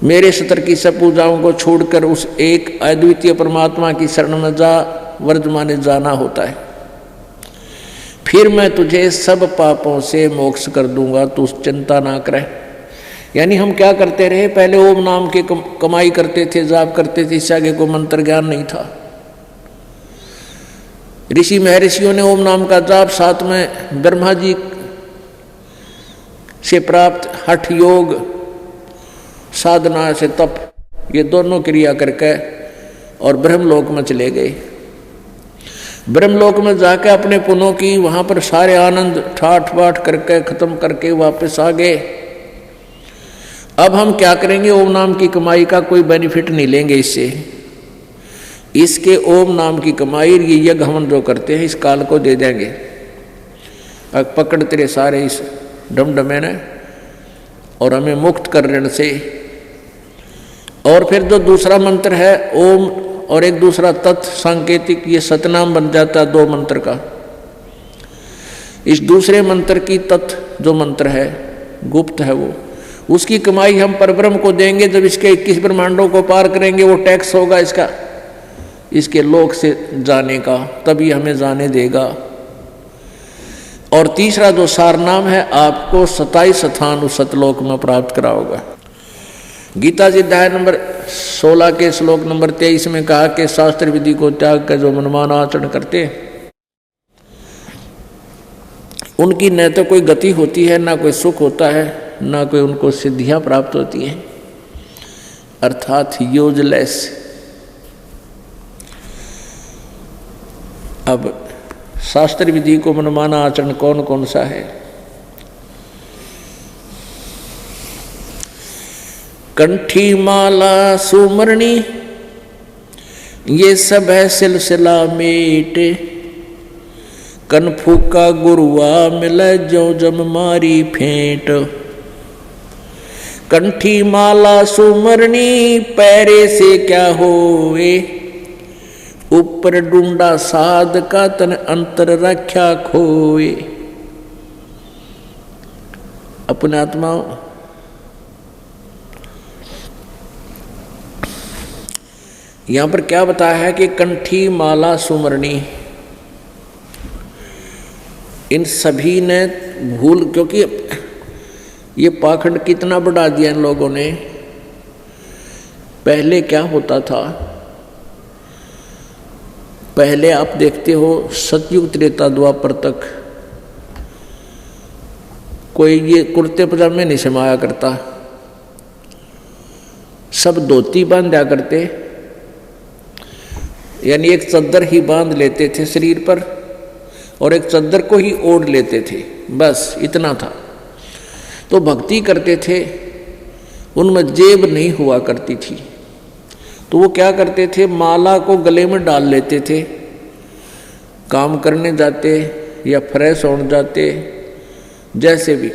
मेरे सतर की सब पूजाओं को छोड़कर उस एक अद्वितीय परमात्मा की शरण में जा। व्रज माने जाना होता है। फिर मैं तुझे सब पापों से मोक्ष कर दूंगा, तू चिंता ना करे। यानी हम क्या करते रहे, पहले ओम नाम की कमाई करते थे, जाप करते थे, इससे आगे कोई मंत्र ज्ञान नहीं था। ऋषि महर्षियों ने ओम नाम का जाप, साथ में ब्रह्मा जी से प्राप्त हठ योग, साधना से तप, ये दोनों क्रिया करके और ब्रह्मलोक में चले गए। ब्रह्मलोक में जाकर अपने पुण्यों की वहां पर सारे आनंद ठाठ बाट करके खत्म करके वापस आ गए। अब हम क्या करेंगे, ओम नाम की कमाई का कोई बेनिफिट नहीं लेंगे इससे। इसके ओम नाम की कमाई ये यज्ञ हवन जो करते हैं इस काल को दे देंगे, पकड़ तेरे सारे इस डमडमे ने और हमें मुक्त करने से। और फिर जो दूसरा मंत्र है ओम और एक दूसरा तत् सांकेतिक, ये सतनाम बन जाता है 2 मंत्र का। इस दूसरे मंत्र की तत् जो मंत्र है गुप्त है, वो उसकी कमाई हम परब्रह्म को देंगे। जब इसके 21 ब्रह्मांडों को पार करेंगे वो टैक्स होगा इसका, इसके लोक से जाने का, तभी हमें जाने देगा। और तीसरा जो सार नाम है आपको 27 स्थान उस सतलोक में प्राप्त कराओगा। गीता जी अध्याय नंबर 16 के श्लोक नंबर 23 में कहा कि शास्त्र विधि को त्याग कर जो मनमाना आचरण करते उनकी न तो कोई गति होती है, ना कोई सुख होता है, ना कोई उनको सिद्धियां प्राप्त होती हैं, अर्थात यूजलेस। अब शास्त्र विधि को मनमाना आचरण कौन कौन सा है? कंठी माला सुमरणी ये सब है सिलसिला मेट, कन फूका गुरुआ मिले जो जम मारी फेंट। कंठी माला सुमरणी पैरे से क्या होए, ऊपर डूंडा साध का तन अंतर रख्या खोए। अपने आत्मा यहां पर क्या बताया है कि कंठी माला सुमरणी, इन सभी ने भूल, क्योंकि ये पाखंड कितना बढ़ा दिया इन लोगों ने। पहले क्या होता था, पहले आप देखते हो सतयुग त्रेता द्वापर तक कोई ये कुर्ते पजामे नहीं समाया करता, सब धोती बांधा करते, यानी एक चद्दर ही बांध लेते थे शरीर पर और एक चद्दर को ही ओढ़ लेते थे, बस इतना था। तो भक्ति करते थे, उनमें जेब नहीं हुआ करती थी, तो वो क्या करते थे, माला को गले में डाल लेते थे, काम करने जाते या फ्रेश होने जाते, जैसे भी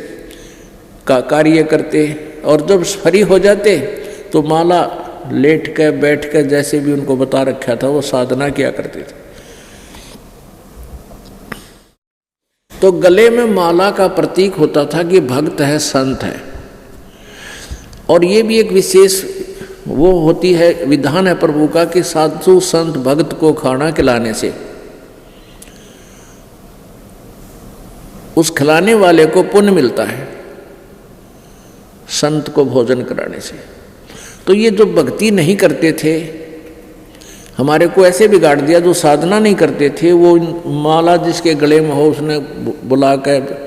का कार्य करते, और जब फ्री हो जाते तो माला लेट के बैठ के जैसे भी उनको बता रखा था वो साधना किया करते थे। तो गले में माला का प्रतीक होता था कि भक्त है, संत है। और ये भी एक विशेष वो होती है, विधान है प्रभु का कि साधु संत भक्त को खाना खिलाने से, उस खिलाने वाले को पुण्य मिलता है, संत को भोजन कराने से। तो ये जो भक्ति नहीं करते थे, हमारे को ऐसे बिगाड़ दिया, जो साधना नहीं करते थे, वो माला जिसके गले में हो उसने बुला कर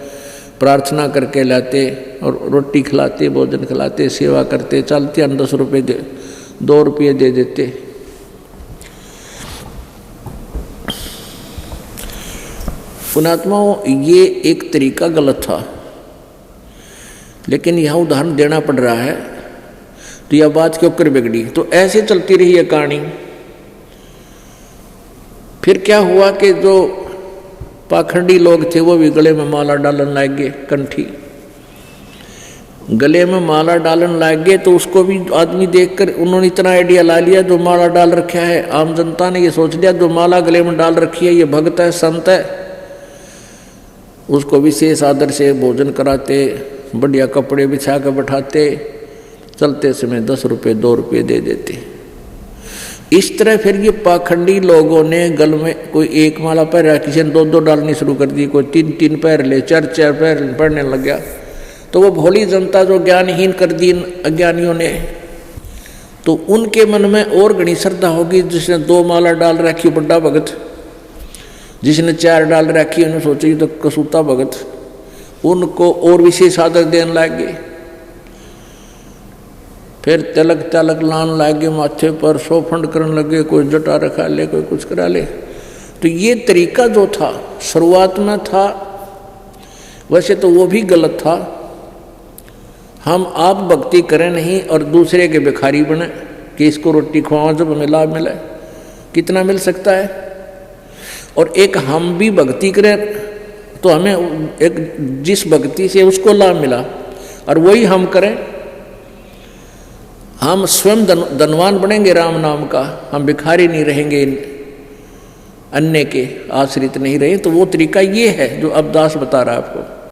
प्रार्थना करके लाते और रोटी खिलाते, भोजन खिलाते, सेवा करते, चलते, 10 रुपये 2 रुपये दे देते। पुण्यात्माओं, ये एक तरीका गलत था, लेकिन यहाँ उदाहरण देना पड़ रहा है, तो यह बात क्यों कर बिगड़ी। तो ऐसे चलती रही है कहानी। फिर क्या हुआ कि जो पाखंडी लोग थे वो भी गले में माला डालन लग गए, कंठी गले में माला डालन लग गए। तो उसको भी आदमी देखकर उन्होंने इतना आइडिया ला लिया, जो माला डाल रखा है, आम जनता ने ये सोच लिया जो माला गले में डाल रखी है ये भक्त है, संत है, उसको विशेष आदर से भोजन कराते, बढ़िया कपड़े बिछा कर बैठाते, चलते समय 10 रुपये 2 रुपये दे देते। इस तरह फिर ये पाखंडी लोगों ने गल में कोई एक माला पहरा, किसी ने 2-2 डालनी शुरू कर दी, कोई 3-3 पैर ले, 4-4 पैर पढ़ने लग गया। तो वो भोली जनता जो ज्ञानहीन कर दी अज्ञानियों ने, तो उनके मन में और घनी श्रद्धा होगी। जिसने 2 माला डाल रखी बड़ा भगत, जिसने 4 डाल रखी उन्हें सोची तो कसूता भगत, उनको और विशेष आदर देने लग गए। फिर तिलक तलक लान लगे माथे पर, सोफंड करने लगे, कोई जटा रखा ले, कोई कुछ करा ले। तो ये तरीका जो था शुरुआत में था, वैसे तो वो भी गलत था। हम आप भक्ति करें नहीं और दूसरे के भिखारी बने कि इसको रोटी खुआओ जब हमें लाभ मिले, कितना मिल सकता है। और एक हम भी भक्ति करें तो हमें एक जिस भक्ति से उसको लाभ मिला, और वही हम करें, हम स्वयं धनवान बनेंगे राम नाम का, हम भिखारी नहीं रहेंगे, अन्य के आश्रित नहीं रहे। तो वो तरीका ये है जो अब दास बता रहा है आपको।